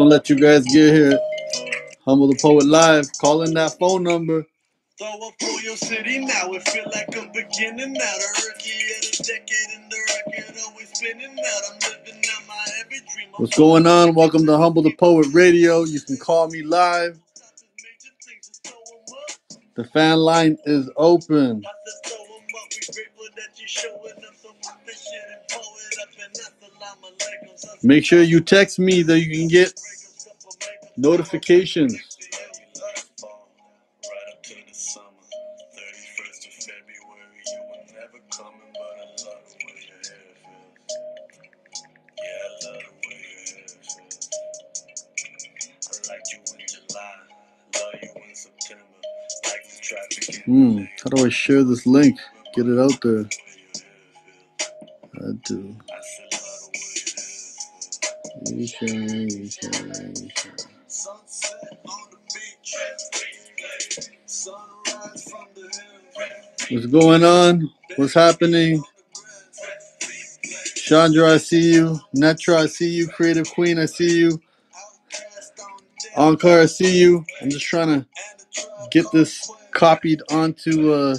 gonna let you guys get here. Humble the Poet live. Call in that phone number. Throw up for your city now. It feel like a beginning now. The rookie of the decade and the record always spinning out. I'm living out my every dream. What's going on? Welcome to Humble the Poet Radio. You can call me live. The fan line is open. Make sure you text me that you can get notifications. How do I share this link? Get it out there. I do. What's going on? What's happening? Chandra, I see you. Netra, I see you. Creative Queen, I see you. Ankar, I see you. I'm just trying to get this copied onto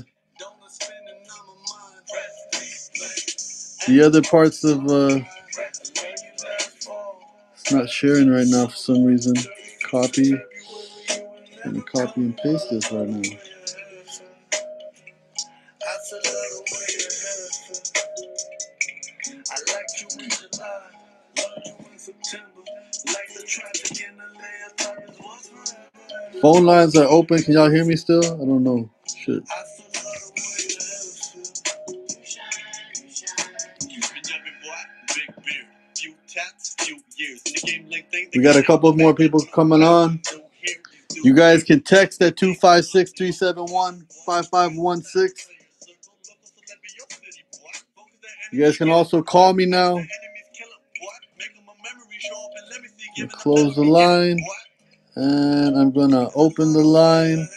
the other parts of it's not sharing right now for some reason. Copy. Let me copy and paste this right now. Phone lines are open. Can y'all hear me still? I don't know. Shit. We got a couple more people coming on. You guys can text at 256-371-5516. You guys can also call me now. We'll close the line. And I'm going to open the line.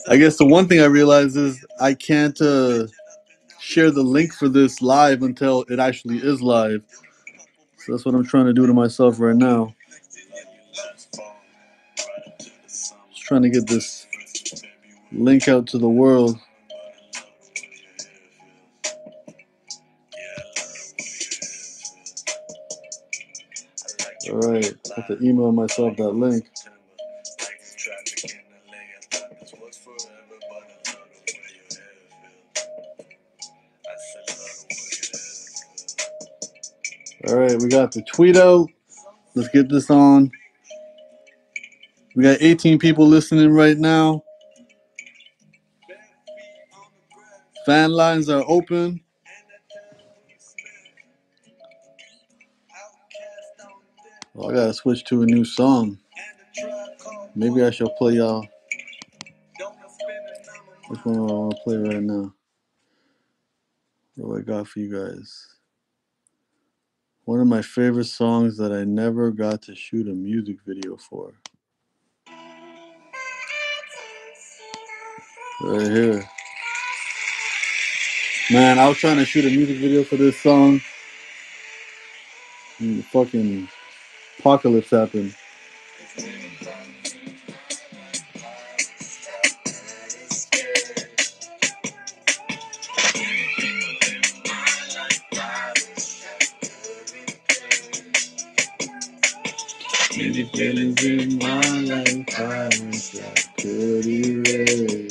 I guess the one thing I realized is I can't share the link for this live until it actually is live. So that's what I'm trying to do to myself right now. Just trying to get this link out to the world. All right, I have to email myself that link. All right, we got the tweet out. Let's get this on. We got 18 people listening right now. Fan lines are open. Oh, I gotta switch to a new song. Maybe I shall play y'all. Which one do I want to play right now? What do I got for you guys? One of my favorite songs that I never got to shoot a music video for. Right here. Man, I was trying to shoot a music video for this song. And the fucking apocalypse happened. Many feelings in my life I wish I could erase.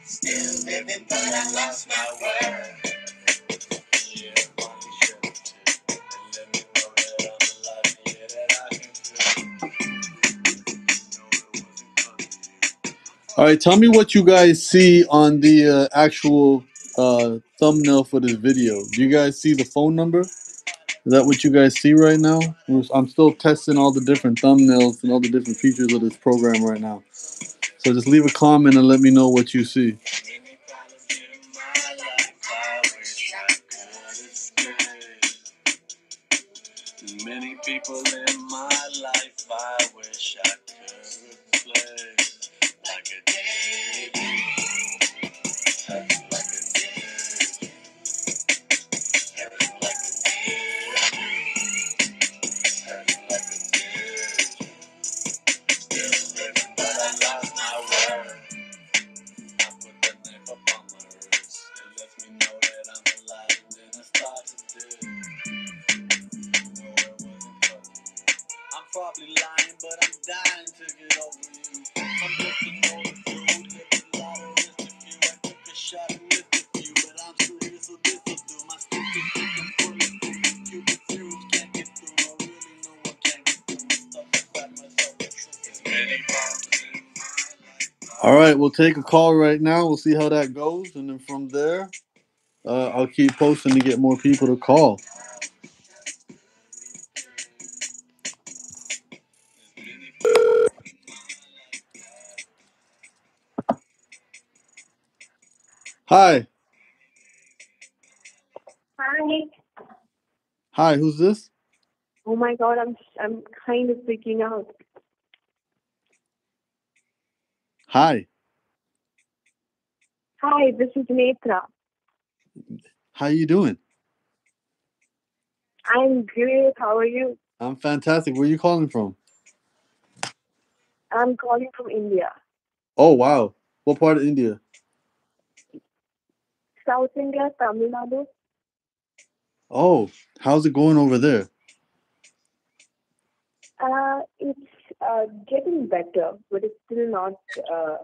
Still living, but I lost my word. All right, tell me what you guys see on the actual thumbnail for this video. Do you guys see the phone number? Is that what you guys see right now? I'm still testing all the different thumbnails and all the different features of this program right now. So just leave a comment and let me know what you see. Many problems in my life I wish I could escape. Many people in my life I wish I could replace. Like a daydream, like a daydream, like a daydream, like a daydream. Still living, but I lost my word. I put the knife up on my wrist. It lets me know that I'm alive, and then I start to do. No, it wasn't funny. I'm probably lying, but I'm dying to get over you. I'm just an old dude, lived a lot of risk a few. I took a shot and missed a few, but I'm still here, so this'll do. My stick is thick and full of food. Cupid zeros can't get through. I really know I can't get through. My stuff inside myself, the truth is many problems in my life. All right, we'll take a call right now. We'll see how that goes, and then from there, I'll keep posting to get more people to call. Hi, Hi. hi, who's this? Oh my God, I'm kind of freaking out. Hi, Hi, this is Netra. how you doing? I'm great. How are you? I'm fantastic. Where you calling from? I'm calling from India, Oh wow, what part of India? South India, Tamil Nadu. Oh, how's it going over there? It's getting better, but it's still not uh,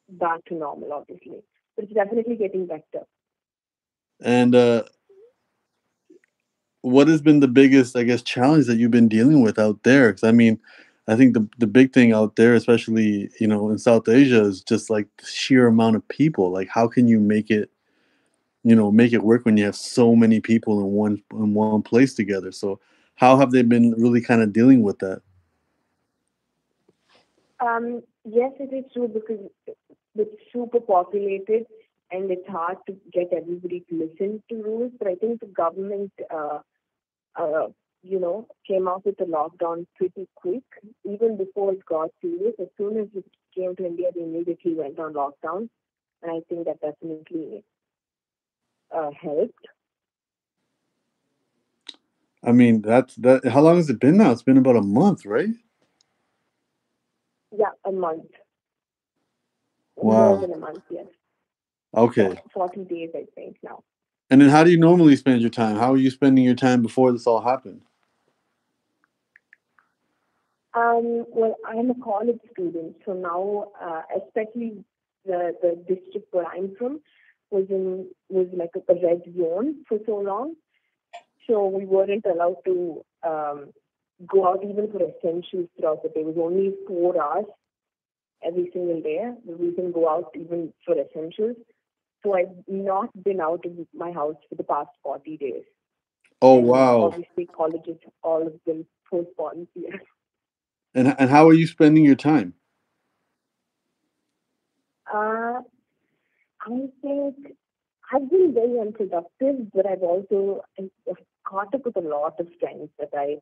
back to normal, obviously. But it's definitely getting better. And what has been the biggest, I guess, challenge that you've been dealing with out there? Because I mean, I think the big thing out there, especially in South Asia, is just like the sheer amount of people. Like, how can you make it work when you have so many people in one place together? So, how have they been really kind of dealing with that? Yes, it is true because it's super populated and it's hard to get everybody to listen to rules. But I think the government uh, came out with the lockdown pretty quick, even before it got serious. As soon as it came to India, they immediately went on lockdown, and I think that definitely helped. I mean, that's that. How long has it been now? It's been about a month, right? Yeah, a month, more Wow. than a month, yes. Okay. 40 days, I think, now. And then how do you normally spend your time? How are you spending your time before this all happened? Well, I'm a college student, so now, especially the district where I'm from was like a red zone for so long. So we weren't allowed to go out even for essentials throughout the day. It was only 4 hours every single day. We can go out even for essentials. So I've not been out of my house for the past 40 days. Oh And wow. obviously colleges, all of them postponed. Yes. And how are you spending your time? Uh, I think I've been very unproductive, but I've caught up with a lot of friends that I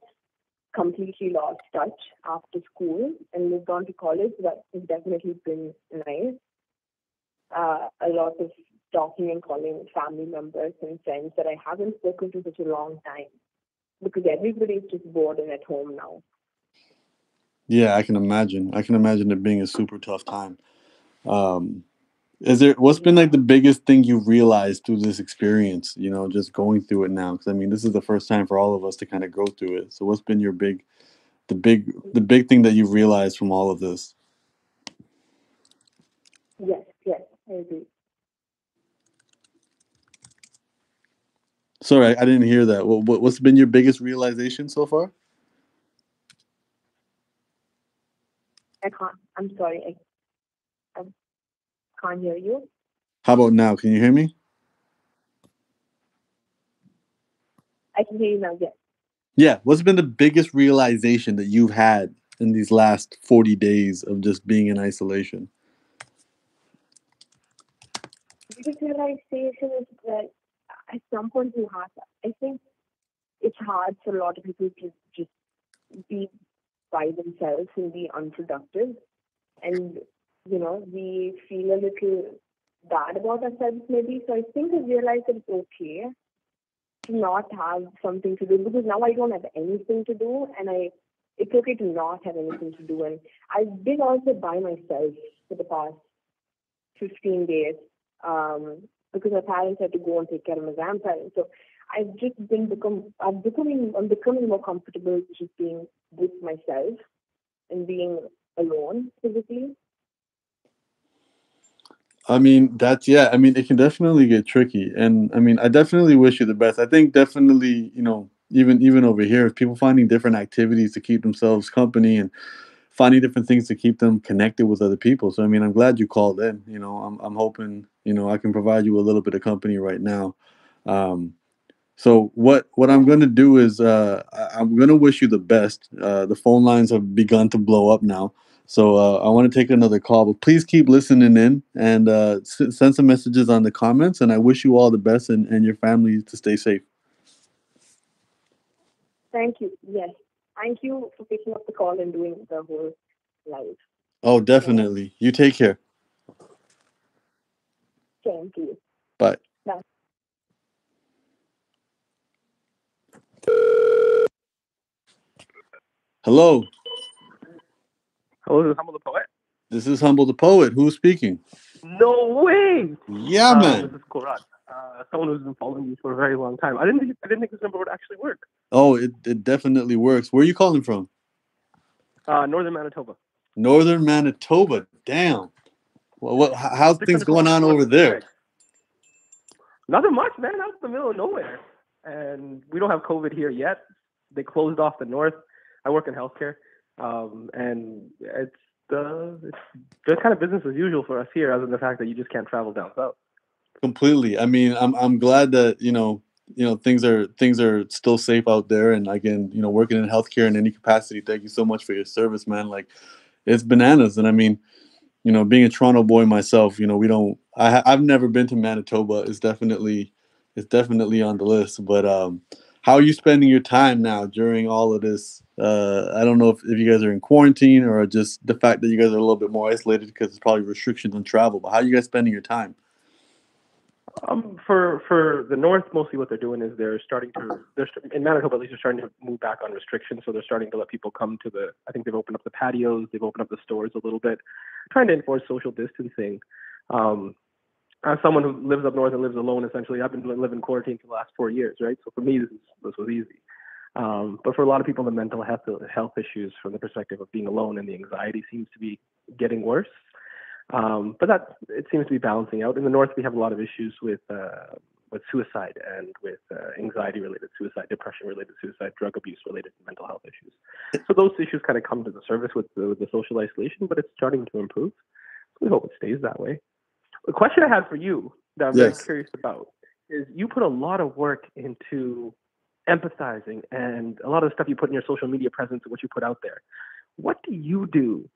completely lost touch after school and moved on to college. That has definitely been nice. A lot of talking and calling family members and friends that I haven't spoken to such a long time because everybody is just bored and at home now. Yeah, I can imagine. I can imagine it being a super tough time. Um, is there what's been like Yeah. the biggest thing you realized through this experience? Just going through it now. Because I mean, this is the first time for all of us to kind of go through it. So, what's been the big thing that you've realized from all of this? Yes, yes, I agree. Sorry, I didn't hear that. What's been your biggest realization so far? I can't, I'm sorry, I can't hear you. How about now? Can you hear me? I can hear you now, yes. Yeah. What's been the biggest realization that you've had in these last 40 days of just being in isolation? Biggest realization is that at some point you have to, I think it's hard for a lot of people to just be by themselves and be unproductive. And, we feel a little bad about ourselves maybe. So I think I realized that it's okay to not have something to do, because now I don't have anything to do, and it's okay to not have anything to do. And I've been also by myself for the past 15 days, because my parents had to go and take care of my grandparents. So I've just I'm becoming more comfortable just being with myself and being alone physically. I mean, that's yeah. I mean, it can definitely get tricky, and I mean, I definitely wish you the best. I think definitely, even over here, people finding different activities to keep themselves company and finding different things to keep them connected with other people. So, I mean, I'm glad you called in. I'm hoping I can provide you a little bit of company right now. Um, so what I'm gonna do is I'm gonna wish you the best. The phone lines have begun to blow up now, so I want to take another call. But please keep listening in and send some messages on the comments. And I wish you all the best and your family to stay safe. Thank you. Yes. Thank you for picking up the call and doing the whole live. Oh, So, definitely. You take care. thank you. Bye. Bye. Hello. Hello, this is Humble the Poet. This is Humble the Poet. Who's speaking? No way! Yeah, This man. is Korat. Someone who's been following you for a very long time. I didn't think this number would actually work. Oh, it definitely works. Where are you calling from? Northern Manitoba. Northern Manitoba. Damn. Well, how's things 600 going kilometers on north over of there? Winnipeg. Nothing much, man. Out in the middle of nowhere. And we don't have COVID here yet. They closed off the north. I work in healthcare. And it's just kind of business as usual for us here, other than the fact that you just can't travel down south. Completely. I mean, I'm glad that things are still safe out there, and again, working in healthcare in any capacity. Thank you so much for your service, man. Like, it's bananas, and I mean, being a Toronto boy myself, we don't. I've never been to Manitoba. It's definitely on the list. But how are you spending your time now during all of this? I don't know if you guys are in quarantine or just the fact that you guys are a little bit more isolated because there's probably restrictions on travel. But how are you guys spending your time? For the north, mostly what they're doing is in Manitoba at least, they're starting to move back on restrictions. So they're starting to let people come to I think they've opened up the patios, they've opened up the stores a little bit, trying to enforce social distancing. As someone who lives up north and lives alone, essentially, I've been living in quarantine for the last 4 years, right? So for me, this was easy. But for a lot of people, the mental health issues from the perspective of being alone and the anxiety seems to be getting worse. But it seems to be balancing out. In the north, we have a lot of issues with suicide and with anxiety-related suicide, depression-related suicide, drug abuse-related mental health issues. So those issues kind of come to the surface with the social isolation, but it's starting to improve. So we hope it stays that way. The question I had for you that I'm very Yes. curious about is you put a lot of work into empathizing and a lot of the stuff you put in your social media presence and what you put out there. What do you do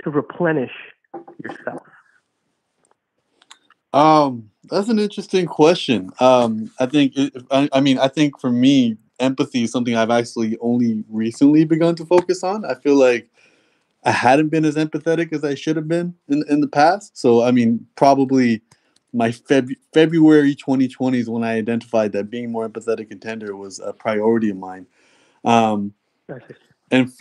to replenish yourself? That's an interesting question. I think I mean, I think for me, empathy is something I've actually only recently begun to focus on. I feel like I hadn't been as empathetic as I should have been in the past. So I mean, probably my February 2020 is when I identified that being more empathetic and tender was a priority of mine. Um, and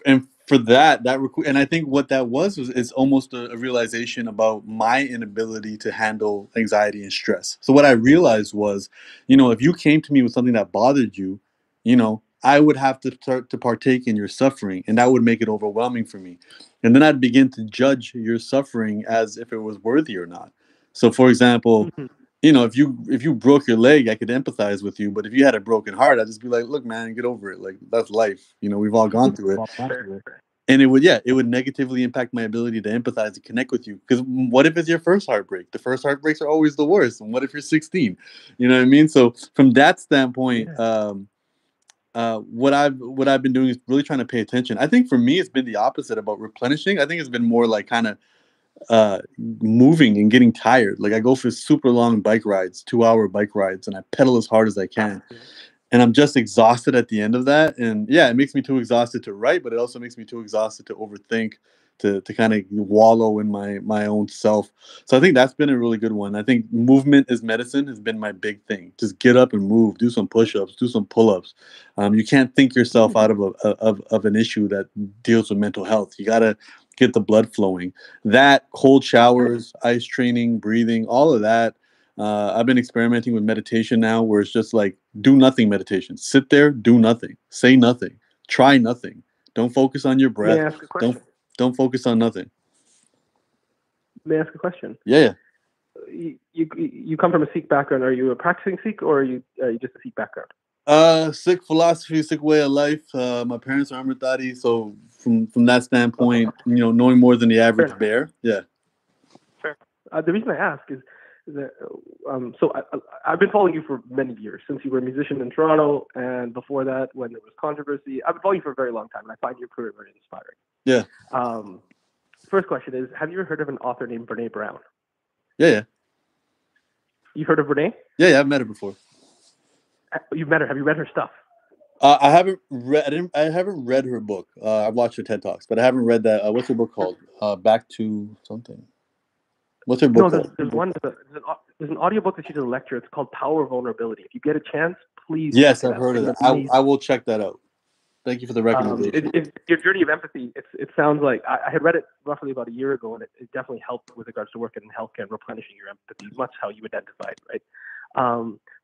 for and I think what that was is almost a realization about my inability to handle anxiety and stress. So what I realized was, if you came to me with something that bothered you, I would have to start to partake in your suffering, and that would make it overwhelming for me. And then I'd begin to judge your suffering as if it was worthy or not. So for example, Mhm. if you broke your leg, I could empathize with you. But if you had a broken heart, I'd just be like, look, man, get over it. Like, that's life. We've all gone through it. Fair. And it would negatively impact my ability to empathize and connect with you. Because what if it's your first heartbreak? The first heartbreaks are always the worst. And what if you're 16? You know what I mean? So from that standpoint, Yeah. what I've been doing is really trying to pay attention. I think for me, it's been the opposite about replenishing. I think it's been more like kind of moving and getting tired. Like I go for super long bike rides, 2 hour bike rides, and I pedal as hard as I can. And I'm just exhausted at the end of that. And yeah, it makes me too exhausted to write, but it also makes me too exhausted to overthink, to kind of wallow in my own self. So I think that's been a really good one. I think movement is medicine has been my big thing. Just get up and move, do some push-ups, do some pull-ups. You can't think yourself out of of an issue that deals with mental health. You gotta get the blood flowing. That cold showers, ice training, breathing, all of that. I've been experimenting with meditation now, where it's just like do nothing meditation. Sit there, do nothing, say nothing, try nothing. Don't focus on your May breath. I ask a question? Don't focus on nothing. May I ask a question? Yeah. You come from a Sikh background. Are you a practicing Sikh, or are you just a Sikh background? Sikh philosophy, Sikh way of life. My parents are Amritdhari, so from that standpoint, knowing more than the average bear. Yeah. Fair. The reason I ask is that I've been following you for many years, since you were a musician in Toronto, and before that, when there was controversy. I've been following you for a very long time, and I find your career very inspiring. Yeah. First question is: have you ever heard of an author named Brene Brown? Yeah. You've heard of Brene? Yeah, I've met her before. You've met her. Have you read her stuff? I haven't read her book. I've watched her TED Talks, but I haven't read that. What's her book called? Back to something. What's her book called? There's an audiobook that she did a lecture. It's called Power of Vulnerability. If you get a chance, please. Yes, I've heard of that. I will check that out. Thank you for the recommendation. Your journey of empathy, it sounds like I had read it roughly about a year ago, and it definitely helped with regards to working in healthcare and replenishing your empathy, much how you identified, right?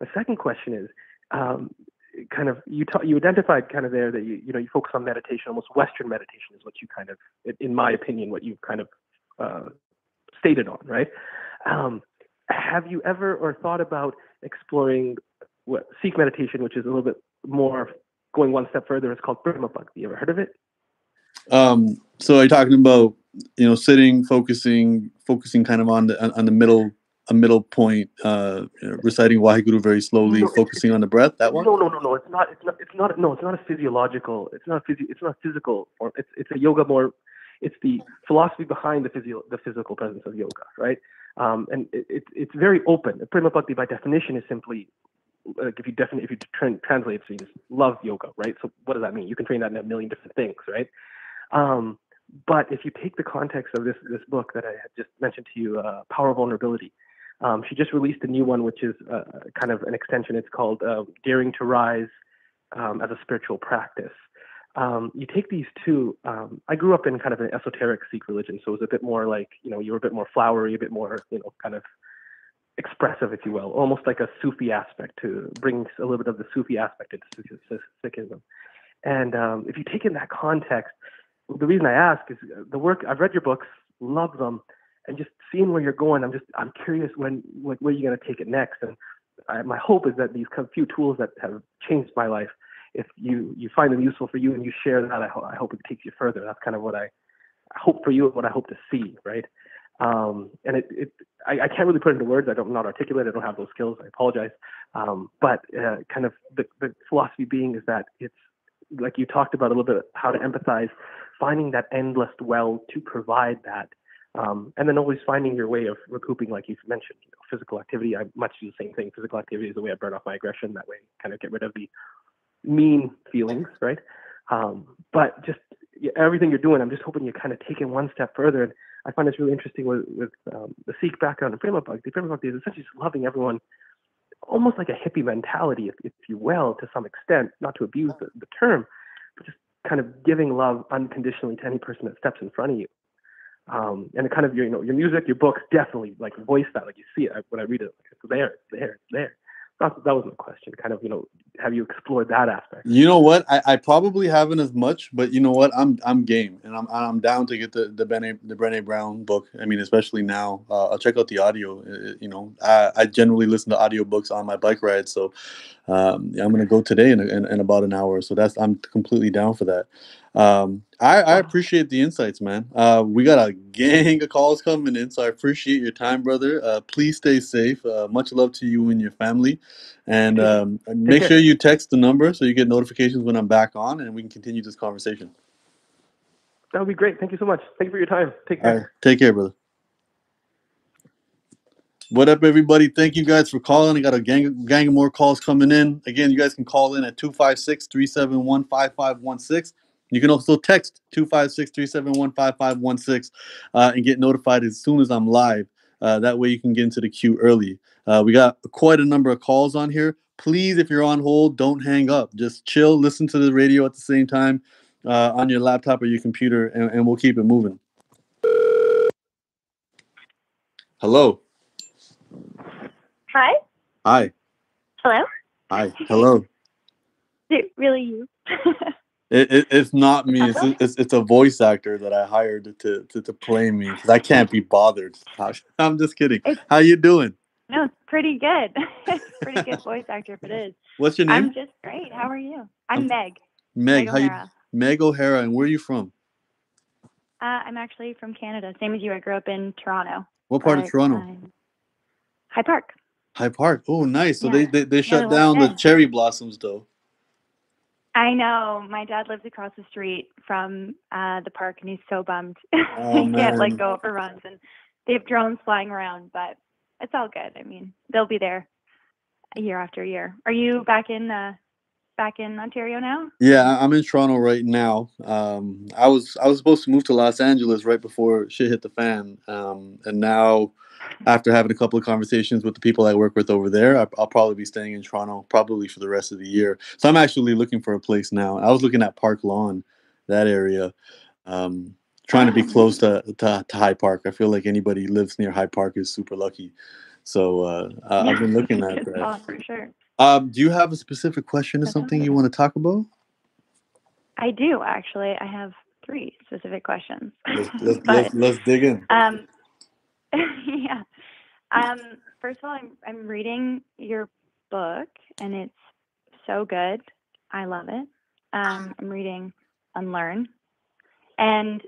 The second question is, kind of you identified kind of there that you focus on meditation, almost Western meditation is what you kind of, in my opinion, what you've kind of stated on, right? Have you ever or thought about exploring Sikh meditation, which is a little bit more going one step further? It's called Prema Bhakti. You ever heard of it? So are you talking about sitting, focusing kind of on the middle point, reciting Waheguru very slowly, focusing on the breath? That one? No. It's not. No, it's not a physiological. It's not physical form. It's a yoga more. It's the philosophy behind the physical presence of yoga, right? And it's very open. Prema Bhakti, by definition, is simply like if you translate it, so you just love yoga, right? So what does that mean? You can train that in a million different things, right? But if you take the context of this book that I had just mentioned to you, Power of Vulnerability, she just released a new one, which is kind of an extension. It's called Daring to Rise as a Spiritual Practice. You take these two. I grew up in kind of an esoteric Sikh religion, so it was a bit more like, you were a bit more flowery, a bit more, kind of expressive, if you will, almost like a Sufi aspect, to bring a little bit of the Sufi aspect into Sikhism. And if you take in that context, the reason I ask is the work, I've read your books, love them, and just seeing where you're going, I'm curious where you're going to take it next. And my hope is that these few tools that have changed my life, if you find them useful for you and you share that, I hope it takes you further. That's kind of what I hope for you and what I hope to see, right? And I can't really put it into words. I'm not articulate. I don't have those skills. I apologize. But kind of the philosophy being is that it's like you talked about a little bit, how to empathize, finding that endless well to provide that. And then always finding your way of recouping, like you mentioned, physical activity. I much do the same thing. Physical activity is the way I burn off my aggression. That way, kind of get rid of the mean feelings, right? But just everything you're doing, I'm just hoping you kind of take it one step further. And I find this really interesting with the Sikh background and Prema Bhakti. Prema Bhakti is essentially just loving everyone, almost like a hippie mentality, if you will, to some extent, not to abuse the term, but just kind of giving love unconditionally to any person that steps in front of you. And it kind of, your music, your books definitely like voice that, like you see it when I read it, it's there. That was my question. Kind of, have you explored that aspect? You know what? I probably haven't as much, but you know what? I'm game, and I'm down to get the Brene Brown book. I mean, especially now, I'll check out the audio. I generally listen to audiobooks on my bike ride, so I'm gonna go today in about an hour. So I'm completely down for that. I appreciate the insights, man. We got a gang of calls coming in, so I appreciate your time, brother. Please stay safe. Much love to you and your family, and make sure you text the number so you get notifications when I'm back on, and we can continue this conversation. That would be great. Thank you so much. Thank you for your time. Take All care. right. Take care, brother. What up, everybody? Thank you guys for calling. I got a gang of more calls coming in. Again, you guys can call in at 256-371-5516. You can also text 256-371-5516 and get notified as soon as I'm live. That way you can get into the queue early. We got quite a number of calls on here. Please, if you're on hold, don't hang up. Just chill, listen to the radio at the same time on your laptop or your computer, and we'll keep it moving. Hello. Hi. Hi. Hello. Hi. Hello. Is it really you? It's not me. Hello? It's a voice actor that I hired to play me because I can't be bothered. I'm just kidding. It's, How you doing? no, it's pretty good. Pretty good voice actor if it is. What's your name? I'm just great. How are you? I'm Meg. Meg. How you? O'Hara. Meg O'Hara. And where are you from? I'm actually from Canada. Same as you. I grew up in Toronto. What part of but Toronto? I'm High Park. High Park. Oh, nice. So Yeah. they shut the down West the End. cherry blossoms though. I know. My dad lives across the street from the park, and he's so bummed. Oh, He can't man. go for runs, and they have drones flying around, but it's all good. I mean, they'll be there year after year. Are you back in Ontario now? Yeah, I'm in Toronto right now. I was supposed to move to Los Angeles right before shit hit the fan, and now, after having a couple of conversations with the people I work with over there, I'll probably be staying in Toronto probably for the rest of the year. So I'm actually looking for a place now. I was looking at Park Lawn, that area, trying to be close to High Park. I feel like anybody who lives near High Park is super lucky. So I've been looking at that. Oh, for sure. Do you have a specific question or something you want to talk about? I do actually. I have 3 specific questions. Let's dig in. Yeah. First of all, I'm reading your book, and it's so good. I love it. I'm reading Unlearn, and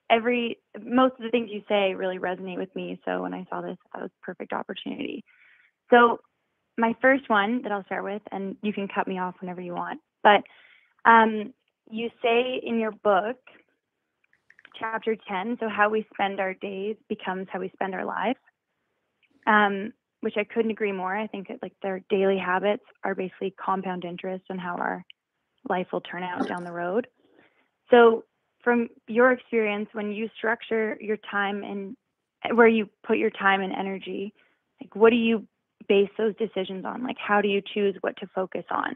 most of the things you say really resonate with me. So when I saw this, that was a perfect opportunity. So my first one that I'll start with, and you can cut me off whenever you want, but you say in your book, chapter 10, so how we spend our days becomes how we spend our lives, which I couldn't agree more. I think that, like, their daily habits are basically compound interest on how our life will turn out down the road. So from your experience, when you structure your time and where you put your time and energy, like, what do you base those decisions on? Like, how do you choose what to focus on?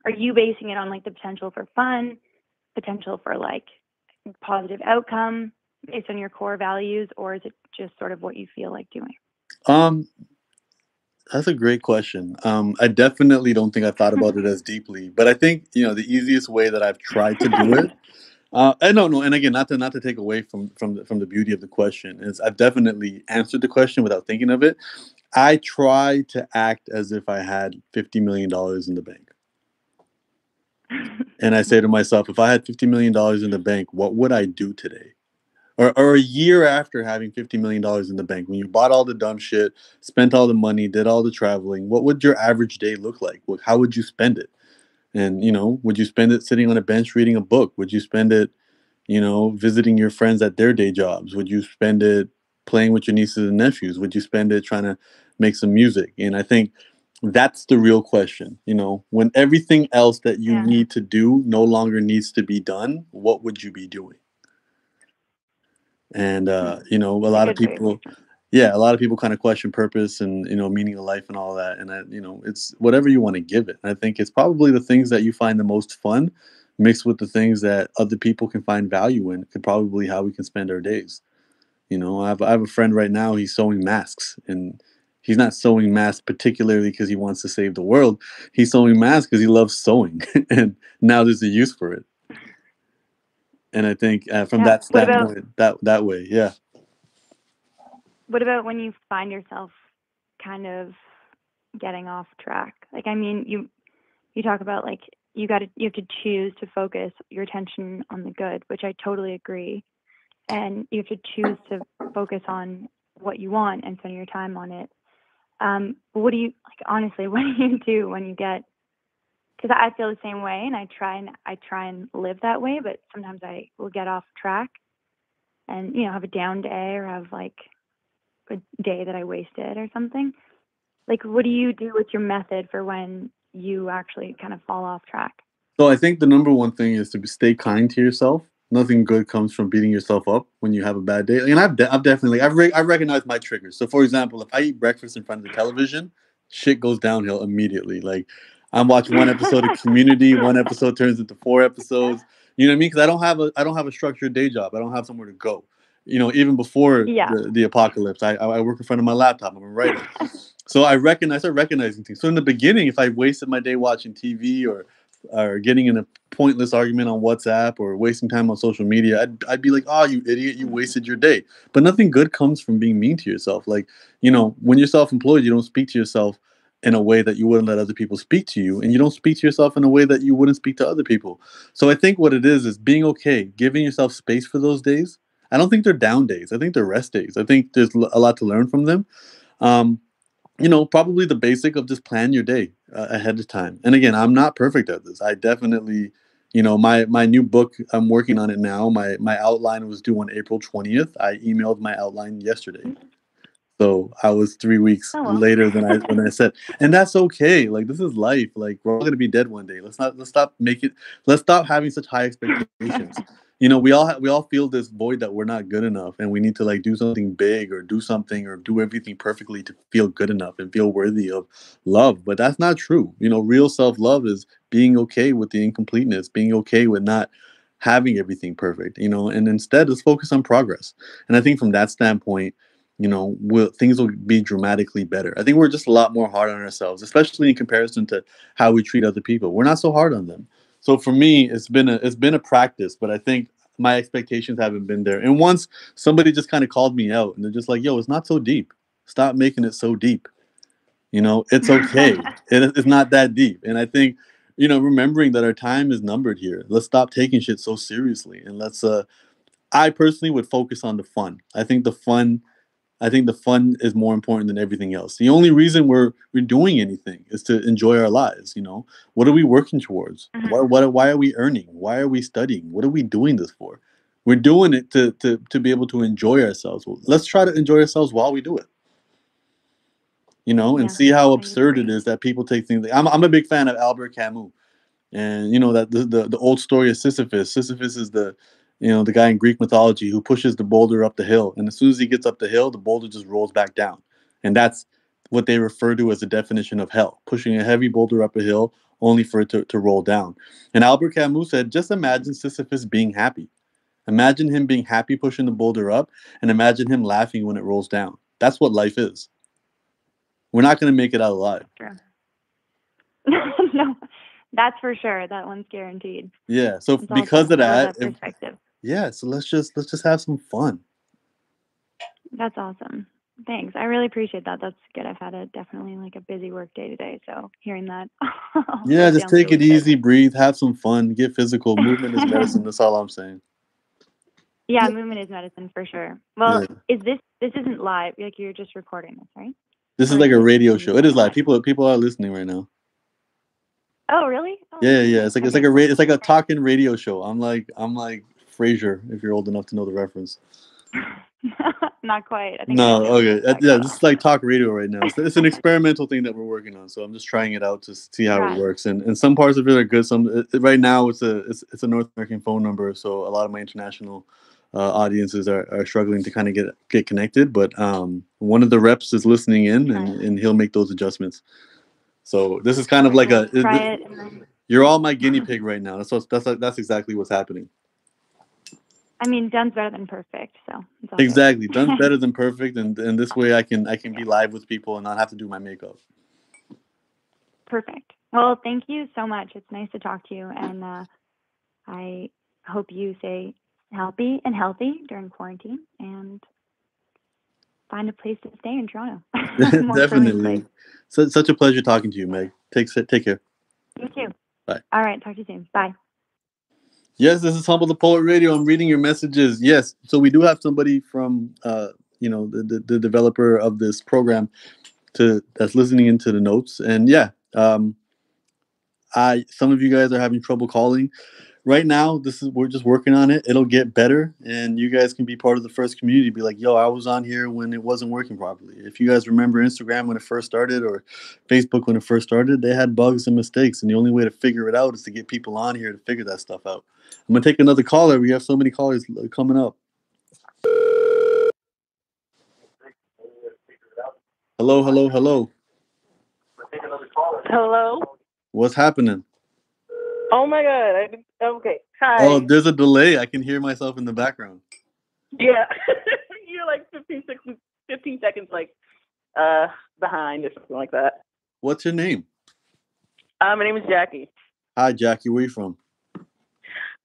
Are you basing it on, like, the potential for fun, potential for, like, positive outcome based on your core values, or is it just sort of what you feel like doing? That's a great question. I definitely don't think I thought about it as deeply, but I think the easiest way that I've tried to do it. And no, and again, not to take away from the beauty of the question, is I've definitely answered the question without thinking of it. I try to act as if I had $50 million in the bank. And I say to myself, if I had $50 million in the bank, what would I do today? Or a year after having $50 million in the bank, when you bought all the dumb shit, spent all the money, did all the traveling, what would your average day look like? How would you spend it? And, would you spend it sitting on a bench reading a book? Would you spend it, visiting your friends at their day jobs? Would you spend it playing with your nieces and nephews? Would you spend it trying to make some music? And I think that's the real question. When everything else that you need to do no longer needs to be done, what would you be doing? And a lot of people kind of question purpose and meaning of life and all that, and it's whatever you want to give it. And I think it's probably the things that you find the most fun mixed with the things that other people can find value in could probably how we can spend our days. I have a friend right now, he's sewing masks, and he's not sewing masks particularly because he wants to save the world. He's sewing masks because he loves sewing and now there's a use for it. And I think from that standpoint, that way, yeah. What about when you find yourself kind of getting off track? Like, I mean, you talk about, like, you have to choose to focus your attention on the good, which I totally agree. And you have to choose to focus on what you want and spend your time on it. But what do you, like, honestly, what do you do when you get because I feel the same way, and I try and live that way, but sometimes I will get off track and have a down day or have like a day that I wasted or something. Like, what do you do with your method for when you actually kind of fall off track? So I think the number one thing is to stay kind to yourself. Nothing good comes from beating yourself up when you have a bad day. And I've definitely I recognize my triggers. So for example, if I eat breakfast in front of the television, shit goes downhill immediately. Like I'm watching one episode of Community, one episode turns into 4 episodes. You know what I mean? Because I don't have a structured day job. I don't have somewhere to go. Even before Yeah. the apocalypse, I work in front of my laptop. I'm a writer. So I start recognizing things. So in the beginning, if I wasted my day watching TV or getting in a pointless argument on WhatsApp or wasting time on social media, I'd be like, oh, you idiot, you wasted your day. But nothing good comes from being mean to yourself. Like, when you're self-employed, you don't speak to yourself in a way that you wouldn't let other people speak to you. And you don't speak to yourself in a way that you wouldn't speak to other people. So I think what it is being okay, giving yourself space for those days. I don't think they're down days. I think they're rest days. I think there's a lot to learn from them. Um, probably the basic of just plan your day ahead of time. And again, I'm not perfect at this. I definitely, my new book, I'm working on it now. My outline was due on April 20th. I emailed my outline yesterday. So I was 3 weeks Oh, well. later than when I said, and that's okay. Like this is life. Like we're all gonna be dead one day. Let's stop having such high expectations. We all feel this void that we're not good enough, and we need to like do something big or do something or do everything perfectly to feel good enough and feel worthy of love. But that's not true. Real self love is being okay with the incompleteness, being okay with not having everything perfect. And instead, let's focus on progress. And I think from that standpoint, things will be dramatically better. I think we're just a lot more hard on ourselves, especially in comparison to how we treat other people. We're not so hard on them. So for me, it's been a practice, but I think my expectations haven't been there. And once somebody just kind of called me out, and they're just like, "Yo, it's not so deep. Stop making it so deep. It's okay. It's not that deep." And I think, remembering that our time is numbered here. Let's stop taking shit so seriously, and let's. I personally would focus on the fun. I think the fun is more important than everything else. The only reason we're doing anything is to enjoy our lives. What are we working towards? Why are we earning? Why are we studying? What are we doing this for? We're doing it to be able to enjoy ourselves. Well, let's try to enjoy ourselves while we do it. And Yeah, see how I absurd it agree. is that people take things. I'm a big fan of Albert Camus, and that the old story of Sisyphus. Sisyphus is the guy in Greek mythology who pushes the boulder up the hill, and as soon as he gets up the hill, the boulder just rolls back down, and that's what they refer to as the definition of hell: pushing a heavy boulder up a hill only for it to roll down. And Albert Camus said, just imagine Sisyphus being happy. Imagine him being happy pushing the boulder up, and imagine him laughing when it rolls down. That's what life is. We're not going to make it out alive. True. No, that's for sure. That one's guaranteed. Yeah. So It's because also, of I love that, that perspective. yeah. So let's just have some fun. That's awesome. Thanks. I really appreciate that. That's good. I've had definitely like a busy work day today. So hearing that. Yeah, just sounds take it really good. easy, breathe, have some fun, get physical. Movement is medicine. That's all I'm saying. Yeah, movement is medicine for sure. Well, Yeah. this isn't live? Like you're just recording this, right? This Or is like a it radio gonna be show. It is live. live? People are listening right now. Oh, really? Oh, Yeah, okay. yeah. It's Okay, like cool. it's like a talking radio show. I'm like Frasier, if you're old enough to know the reference. Not quite. I think I No, know what you're okay. talking Yeah, about. this is like talk radio right now. It's an experimental thing that we're working on. So I'm just trying it out to see how it Right. works. And some parts of it are good. Right now it's a North American phone number, so a lot of my international audiences are struggling to kind of get connected. But one of the reps is listening in, and he'll make those adjustments. So this is kind of like Cool. Try it. And then, you're all my guinea pig right now. That's exactly what's happening. I mean, done's better than perfect, so it's all Exactly. good. Done's better than perfect, and this way I can be live with people and not have to do my makeup. Perfect. Well, thank you so much. It's nice to talk to you, and I hope you stay healthy during quarantine and find a place to stay in Toronto. More Definitely. permanently. Such a pleasure talking to you, Meg. Take care. You too. Bye. All right. Talk to you soon. Bye. Yes, this is Humble the Poet Radio. I'm reading your messages. Yes, so we do have somebody from the developer of this program that's listening into the notes, and yeah, Some of you guys are having trouble calling. Right now, we're just working on it. It'll get better, and you guys can be part of the first community. Be like, yo, I was on here when it wasn't working properly. If you guys remember Instagram when it first started, or Facebook when it first started, they had bugs and mistakes, and the only way to figure it out is to get people on here to figure that stuff out. I'm gonna take another caller. We have so many callers coming up. Hello, hello, hello. Hello. What's happening? Oh my God. Okay. Hi. Oh, there's a delay. I can hear myself in the background. Yeah. You're like 15 seconds like behind or something like that. What's your name? My name is Jackie. Hi, Jackie. Where you from?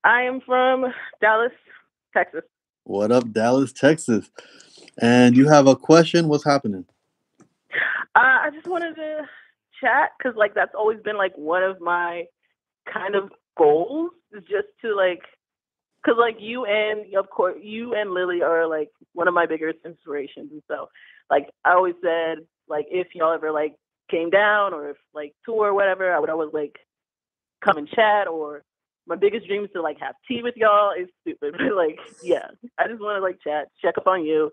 I am from Dallas, Texas. What up, Dallas, Texas? And you have a question? What's happening? I just wanted to chat because like that's always been like one of my kind of goals is just to like, because like you and Lily are like one of my biggest inspirations, and so like I always said like if y'all ever like came down or if like tour or whatever, I would always like come and chat, or my biggest dream is to like have tea with y'all. It's stupid, but like yeah, I just want to like chat, check up on you,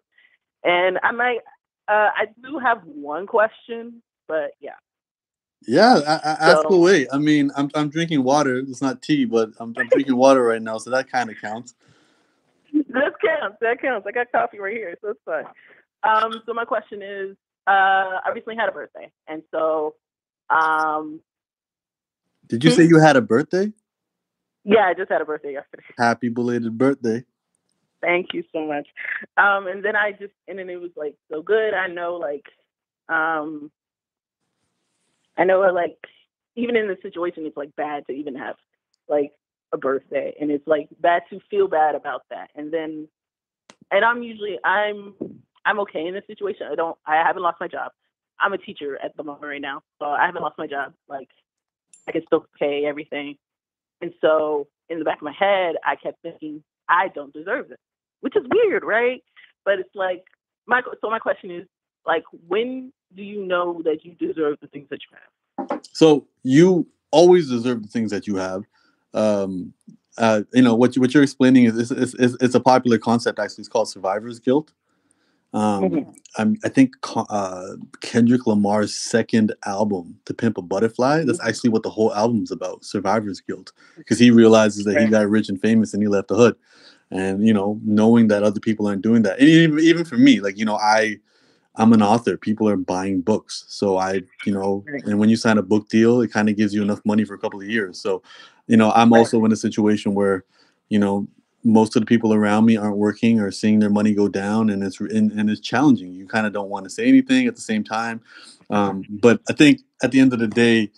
and I do have one question, but yeah. Yeah, ask away. I mean, I'm drinking water. It's not tea, but I'm drinking water right now, so that kind of counts. That counts. I got coffee right here, so it's fine. So my question is, I recently had a birthday, and so, Did you say you had a birthday? Yeah, I just had a birthday yesterday. Happy belated birthday. Thank you so much. And then it was like so good. I know like even in the situation, it's like bad to even have like a birthday, and it's like bad to feel bad about that. And I'm okay in this situation. I haven't lost my job. I'm a teacher at the moment right now, so I haven't lost my job. Like I can still pay everything. And so in the back of my head, I kept thinking, I don't deserve this, which is weird, right? But it's like, my question is, like, when do you know that you deserve the things that you have? So you always deserve the things that you have. What you're explaining is it's a popular concept. Actually, it's called survivor's guilt. I think Kendrick Lamar's second album, To Pimp a Butterfly, that's actually what the whole album's about, survivor's guilt, because he realizes that he got rich and famous and he left the hood. And, knowing that other people aren't doing that. And even for me, like, I'm an author. People are buying books. So and when you sign a book deal, it kind of gives you enough money for a couple of years. So, I'm also in a situation where, most of the people around me aren't working or seeing their money go down, and it's challenging. You kind of don't want to say anything at the same time. But I think at the end of the day,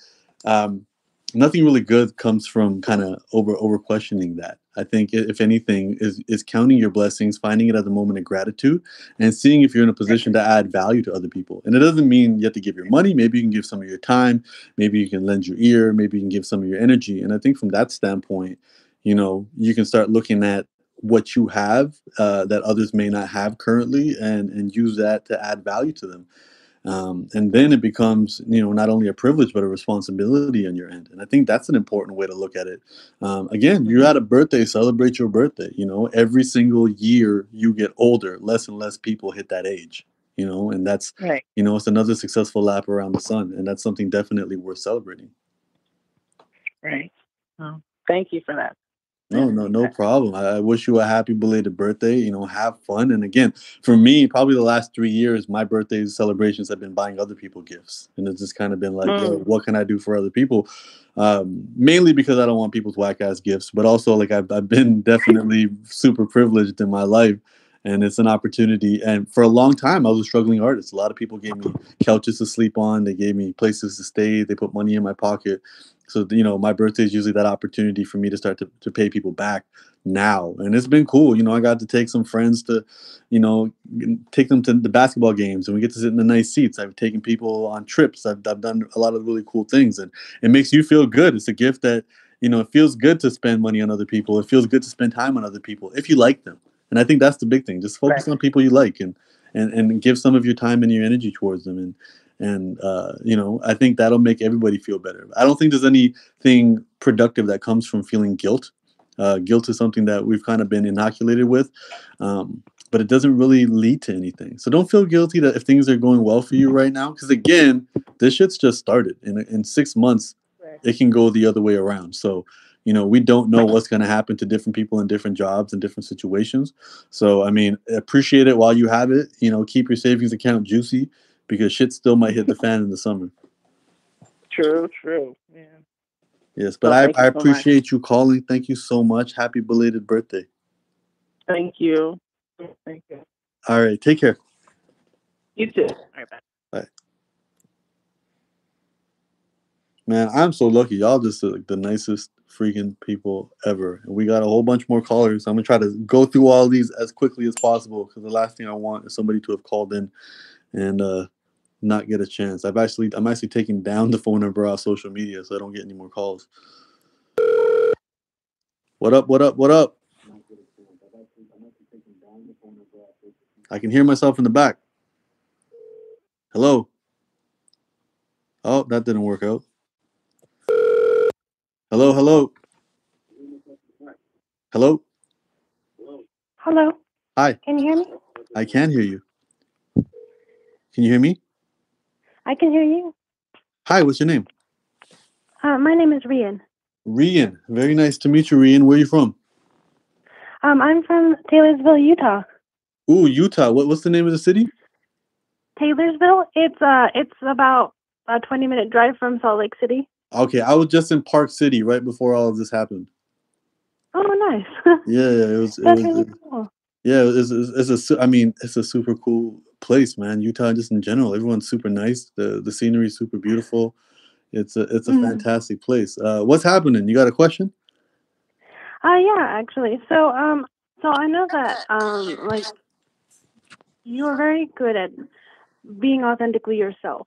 nothing really good comes from kind of over questioning that. I think if anything is counting your blessings, finding it at the moment of gratitude, and seeing if you're in a position to add value to other people. And it doesn't mean you have to give your money. Maybe you can give some of your time. Maybe you can lend your ear. Maybe you can give some of your energy. And I think from that standpoint, you can start looking at what you have that others may not have currently, and use that to add value to them. And then it becomes, not only a privilege, but a responsibility on your end. And I think that's an important way to look at it. Again, you're at a birthday, celebrate your birthday. Every single year you get older, less and less people hit that age, and that's, right. It's another successful lap around the sun. And that's something definitely worth celebrating. Right. Oh, thank you for that. No problem. I wish you a happy belated birthday. Have fun. And again, for me, probably the last 3 years, my birthday celebrations have been buying other people gifts. And it's just kind of been like, what can I do for other people? Mainly because I don't want people's whack ass gifts, but also like I've been definitely super privileged in my life. And it's an opportunity. And for a long time, I was a struggling artist. A lot of people gave me couches to sleep on. They gave me places to stay. They put money in my pocket. So, my birthday is usually that opportunity for me to start to pay people back now. And it's been cool. I got to take some friends to, take them to the basketball games, and we get to sit in the nice seats. I've taken people on trips. I've done a lot of really cool things, and it makes you feel good. It's a gift that, it feels good to spend money on other people. It feels good to spend time on other people if you like them. And I think that's the big thing. Just focus on people you like, and give some of your time and your energy towards them. And I think that'll make everybody feel better. I don't think there's anything productive that comes from feeling guilt. Guilt is something that we've kind of been inoculated with, but it doesn't really lead to anything. So don't feel guilty that if things are going well for you right now, because again, this shit's just started. In 6 months, Right. it can go the other way around. So we don't know what's going to happen to different people in different jobs and different situations. So I mean, appreciate it while you have it. Keep your savings account juicy, because shit still might hit the fan in the summer. True. Yeah. Yes, but So I thank you so much. appreciate you calling. Thank you so much. Happy belated birthday. Thank you. Thank you. All right, take care. You too. All right, bye. Bye. Man, I'm so lucky. Y'all just like the nicest freaking people ever. And we got a whole bunch more callers. I'm gonna try to go through all these as quickly as possible, because the last thing I want is somebody to have called in and not get a chance. I'm actually taking down the phone number off social media so I don't get any more calls. What up? What up? What up? I can hear myself in the back. Hello? Oh, that didn't work out. Hello, hello. Hello? Hello. Hi. Can you hear me? I can hear you. Can you hear me? I can hear you. Hi, what's your name? My name is Rian. Rian. Very nice to meet you, Rian. Where are you from? I'm from Taylorsville, Utah. Ooh, Utah. What's the name of the city? Taylorsville. It's about a 20-minute drive from Salt Lake City. Okay, I was just in Park City right before all of this happened. Oh, nice. Yeah, it was. That's really cool. Yeah, it's a super cool place, man. Utah, just in general, everyone's super nice. The scenery is super beautiful. It's a fantastic place. What's happening? You got a question? Yeah, actually. So I know that like you are very good at being authentically yourself.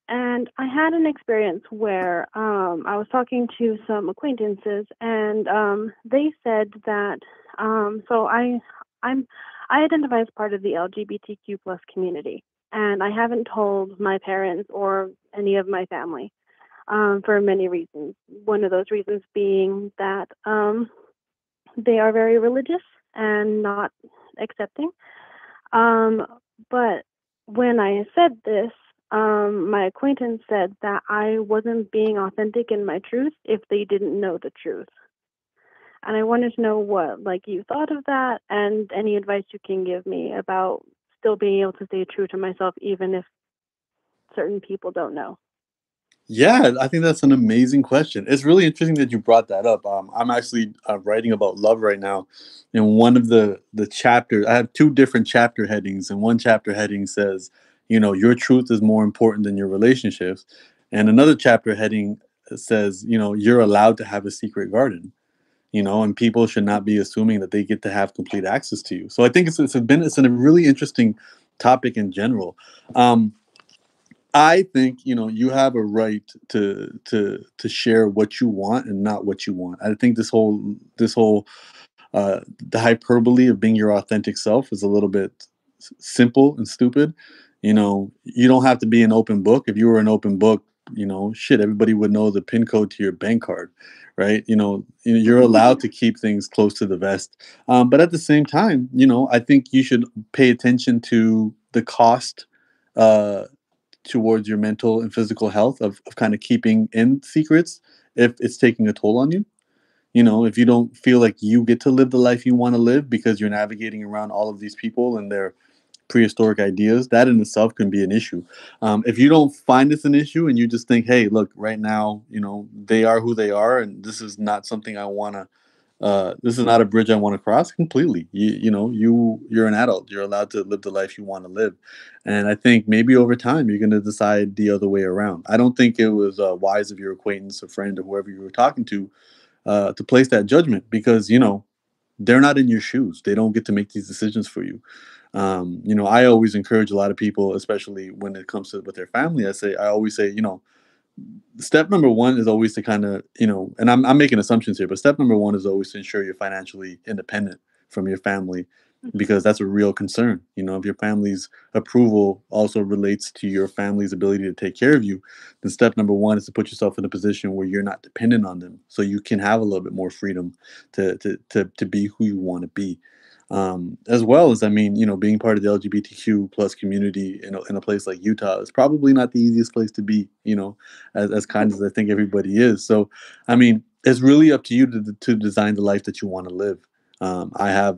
And I had an experience where I was talking to some acquaintances, and they said that I identify as part of the LGBTQ plus community, and I haven't told my parents or any of my family for many reasons. One of those reasons being that they are very religious and not accepting. But when I said this, my acquaintance said that I wasn't being authentic in my truth if they didn't know the truth. And I wanted to know what you thought of that, and any advice you can give me about still being able to stay true to myself even if certain people don't know. Yeah, I think that's an amazing question. It's really interesting that you brought that up. I'm actually writing about love right now, and one of the chapters, I have two different chapter headings, and one chapter heading says, your truth is more important than your relationships, and another chapter heading says, you're allowed to have a secret garden. And people should not be assuming that they get to have complete access to you. So I think it's a really interesting topic in general. I think you have a right to share what you want and not what you want. I think this whole the hyperbole of being your authentic self is a little bit simple and stupid. You don't have to be an open book. If you were an open book, shit, everybody would know the PIN code to your bank card, right? You're allowed to keep things close to the vest, but at the same time, I think you should pay attention to the cost. Towards your mental and physical health of kind of keeping in secrets if it's taking a toll on you. If you don't feel like you get to live the life you want to live because you're navigating around all of these people and their prehistoric ideas, that in itself can be an issue. If you don't find it's an issue and you just think, hey, look, right now, they are who they are, and this is not something I want to this is not a bridge I want to cross completely. You're an adult. You're allowed to live the life you want to live, and I think maybe over time you're going to decide the other way around. I don't think it was wise of your acquaintance or friend or whoever you were talking to place that judgment, because they're not in your shoes. They don't get to make these decisions for you. I always encourage a lot of people, especially when it comes to with their family. I always say, step number one is always to kind of, and I'm making assumptions here, but step number one is always to ensure you're financially independent from your family because that's a real concern. You know, if your family's approval also relates to your family's ability to take care of you, then step number one is to put yourself in a position where you're not dependent on them, so you can have a little bit more freedom to be who you want to be. As well as, I mean, you know, being part of the LGBTQ plus community in a place like Utah is probably not the easiest place to be, you know, as kind as I think everybody is. So, I mean, it's really up to you to design the life that you want to live. I have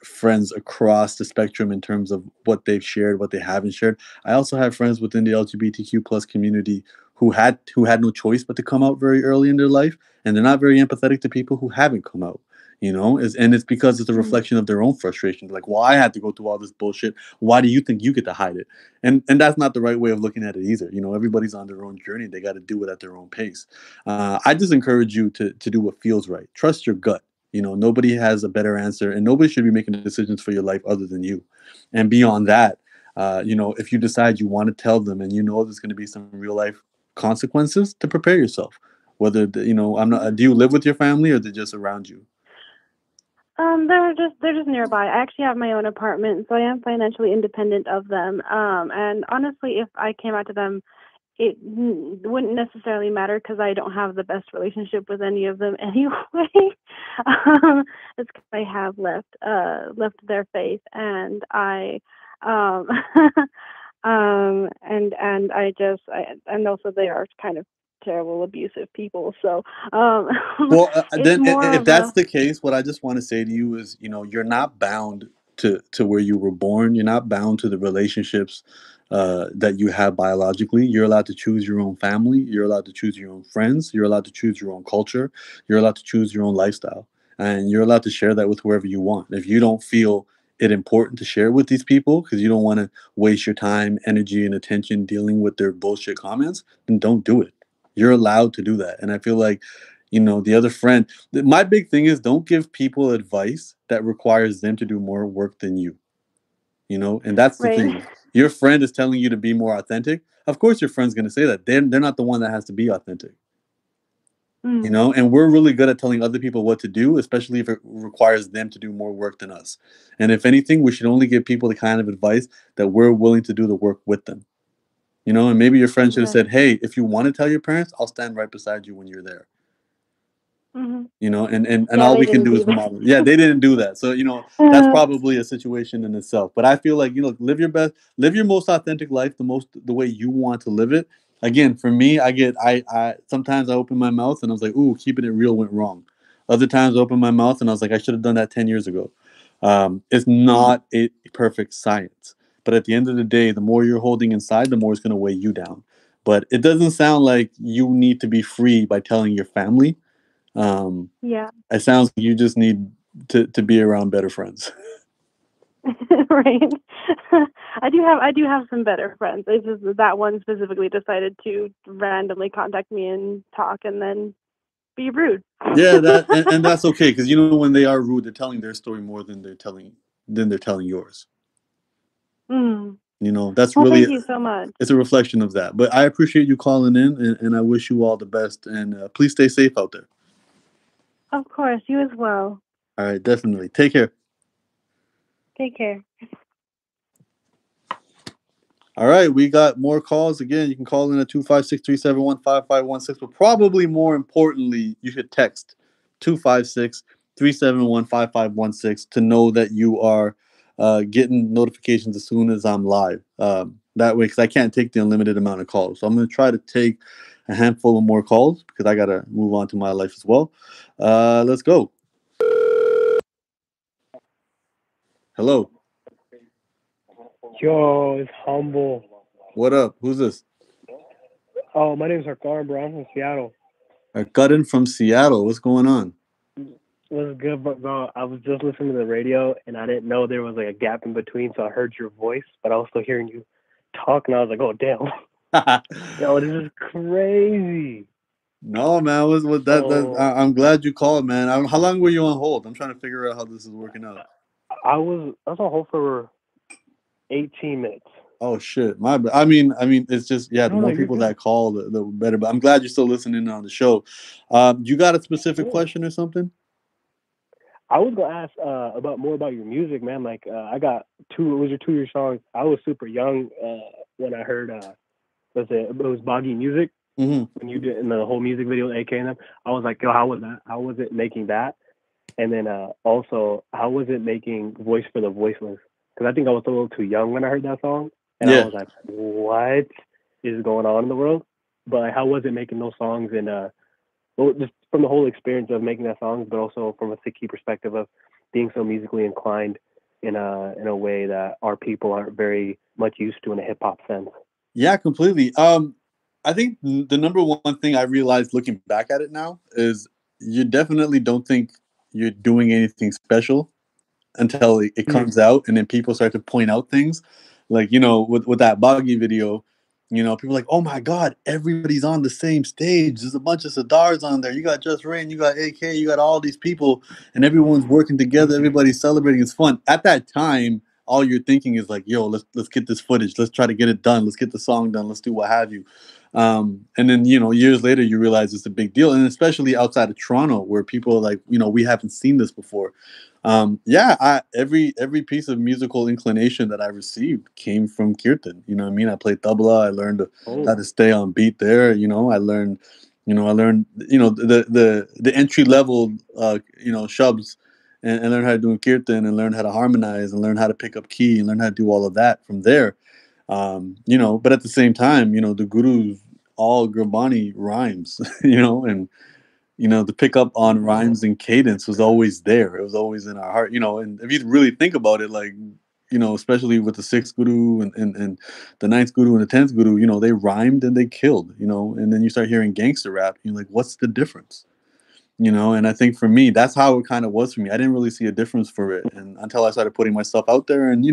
friends across the spectrum in terms of what they've shared, what they haven't shared. I also have friends within the LGBTQ plus community who had no choice but to come out very early in their life, and they're not very empathetic to people who haven't come out. You know, and it's because it's a reflection of their own frustration. Like, well, I had to go through all this bullshit. Why do you think you get to hide it? And that's not the right way of looking at it either. You know, everybody's on their own journey. They got to do it at their own pace. I just encourage you to do what feels right. Trust your gut. You know, nobody has a better answer, and nobody should be making decisions for your life other than you. And beyond that, you know, if you decide you want to tell them, and you know there's going to be some real life consequences, to prepare yourself. Whether you know, I'm not. Do you live with your family, or they're just around you? They're just nearby. I actually have my own apartment, so I am financially independent of them. And honestly, if I came out to them, it wouldn't necessarily matter because I don't have the best relationship with any of them anyway. It's because I have left their faith, and I um and also they are kind of terrible abusive people. So Well, it's then more if of that's a the case, what I just want to say to you is, you know, you're not bound to where you were born. You're not bound to the relationships that you have biologically. You're allowed to choose your own family. You're allowed to choose your own friends. You're allowed to choose your own culture. You're allowed to choose your own lifestyle, and you're allowed to share that with whoever you want. If you don't feel it important to share with these people because you don't want to waste your time, energy, and attention dealing with their bullshit comments, then don't do it. You're allowed to do that. And I feel like, you know, the other friend, my big thing is don't give people advice that requires them to do more work than you, you know? And that's the right. thing. Your friend is telling you to be more authentic. Of course, your friend's going to say that. They're not the one that has to be authentic, you Mm, know? And we're really good at telling other people what to do, especially if it requires them to do more work than us. And if anything, we should only give people the kind of advice that we're willing to do the work with them, you know? And maybe your friend should have said, exactly. hey, if you want to tell your parents, I'll stand right beside you when you're there. Hmm. You know, and Yeah, all they we can didn't do do is model. Yeah, they didn't do that. So, you know, that's that. probably a situation in itself. But I feel like, you know, live your best, live your most authentic life, the way you want to live it. Again, for me, I sometimes I open my mouth and I was like, ooh, keeping it real went wrong. Other times I open my mouth and I was like, I should have done that 10 years ago. It's Mm, not a perfect science, but at the end of the day, the more you're holding inside, the more it's going to weigh you down. But it doesn't sound like you need to be free by telling your family. Um, yeah. it sounds like you just need to be around better friends. Right. I do have some better friends. It's just that one specifically decided to randomly contact me and talk and then be rude. Yeah, that and that's okay because you know when they are rude, they're telling their story more than they're telling yours. Mm. You know, that's Well, really thank you so much. it's a reflection of that. But I appreciate you calling in, and I wish you all the best. And please stay safe out there. Of course, you as well. All right, definitely. Take care. Take care. All right, we got more calls. Again, you can call in at 256-371-5516. But probably more importantly, you should text 256-371-5516 to know that you are getting notifications as soon as I'm live. That way, because I can't take the unlimited amount of calls. So I'm going to try to take a handful of more calls because I got to move on to my life as well. Let's go. Hello. Yo, it's Humble. What up? Who's this? Oh, my name's Harkar, bro. I'm from Seattle. Guttin from Seattle. What's going on? What's good, bro? I was just listening to the radio, and I didn't know there was like a gap in between, so I heard your voice, but I was still hearing you talk, and I was like, oh, damn. Yo, this is crazy. No, man. What that So I'm glad you called, man. How long were you on hold? I'm trying to figure out how this is working out. I was on hold for 18 minutes. Oh shit, my bad. I mean, it's just yeah. The No, more you're people good. that call, the better. But I'm glad you're still listening on the show. You got a specific Yeah. question or something? I was gonna ask about more about your music, man. Like I got two. It was your 2 year song. I was super young when I heard. It was Boggy Music Hmm. when you did in the whole music video, AK and them. I was like, yo, how was that? How was it making that? And then also, how was it making Voice for the Voiceless? Because I think I was a little too young when I heard that song, and I Yeah. was like, what is going on in the world? But like, how was it making those songs and well, just from the whole experience of making that song, but also from a Sikhi perspective of being so musically inclined in a way that our people aren't very much used to in a hip hop sense. Yeah, completely. I think the number one thing I realized looking back at it now is you definitely don't think you're doing anything special until it Mm. comes out, and then people start to point out things, like with that Boggy video. People are like, oh my god, everybody's on the same stage. There's a bunch of Sadars on there. You got Just Rain, you got AK, you got all these people, and everyone's working together. Everybody's celebrating. It's fun. At that time, all you're thinking is like, yo, let's get this footage. Let's try to get it done. Let's get the song done. Let's do what have you. And then years later, you realize it's a big deal, and especially outside of Toronto, where people are like, we haven't seen this before. Every piece of musical inclination that I received came from Kirtan. You know what I mean? I played tabla. I learned how to stay on beat there. I learned the entry level shubs, and learned how to do Kirtan, and learned how to harmonize, and learn how to pick up key, and learn how to do all of that from there. But at the same time, the Guru's all Gurbani rhymes, and the pickup on rhymes and cadence was always there. It was always in our heart, and if you really think about it, like, especially with the sixth Guru and the ninth Guru and the 10th Guru, they rhymed and they killed, and then you start hearing gangster rap, you're like, what's the difference? And I think for me, that's how it kind of was for me. I didn't really see a difference for it, and until I started putting myself out there, and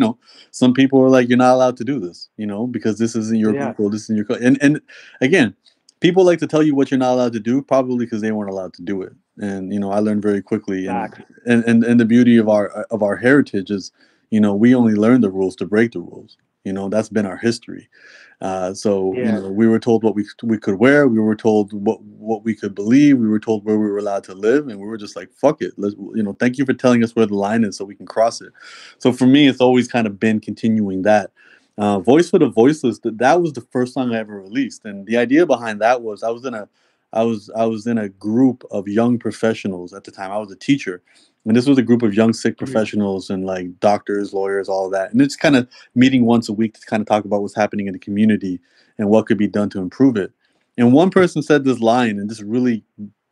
some people were like, "You're not allowed to do this," because this isn't your people, this isn't your and again, people like to tell you what you're not allowed to do, probably because they weren't allowed to do it. And I learned very quickly, and the beauty of our heritage is, we only learn the rules to break the rules. That's been our history. We were told what we could wear. We were told what we could believe. We were told where we were allowed to live, and we were just like, "Fuck it." Let's, thank you for telling us where the line is so we can cross it. So for me, it's always kind of been continuing that. Voice for the Voiceless. That was the first song I ever released, and the idea behind that was I was in a group of young professionals at the time. I was a teacher, and this was a group of young Sikh professionals and like doctors, lawyers, all of that. And it's kind of meeting once a week to kind of talk about what's happening in the community and what could be done to improve it. And one person said this line, and this really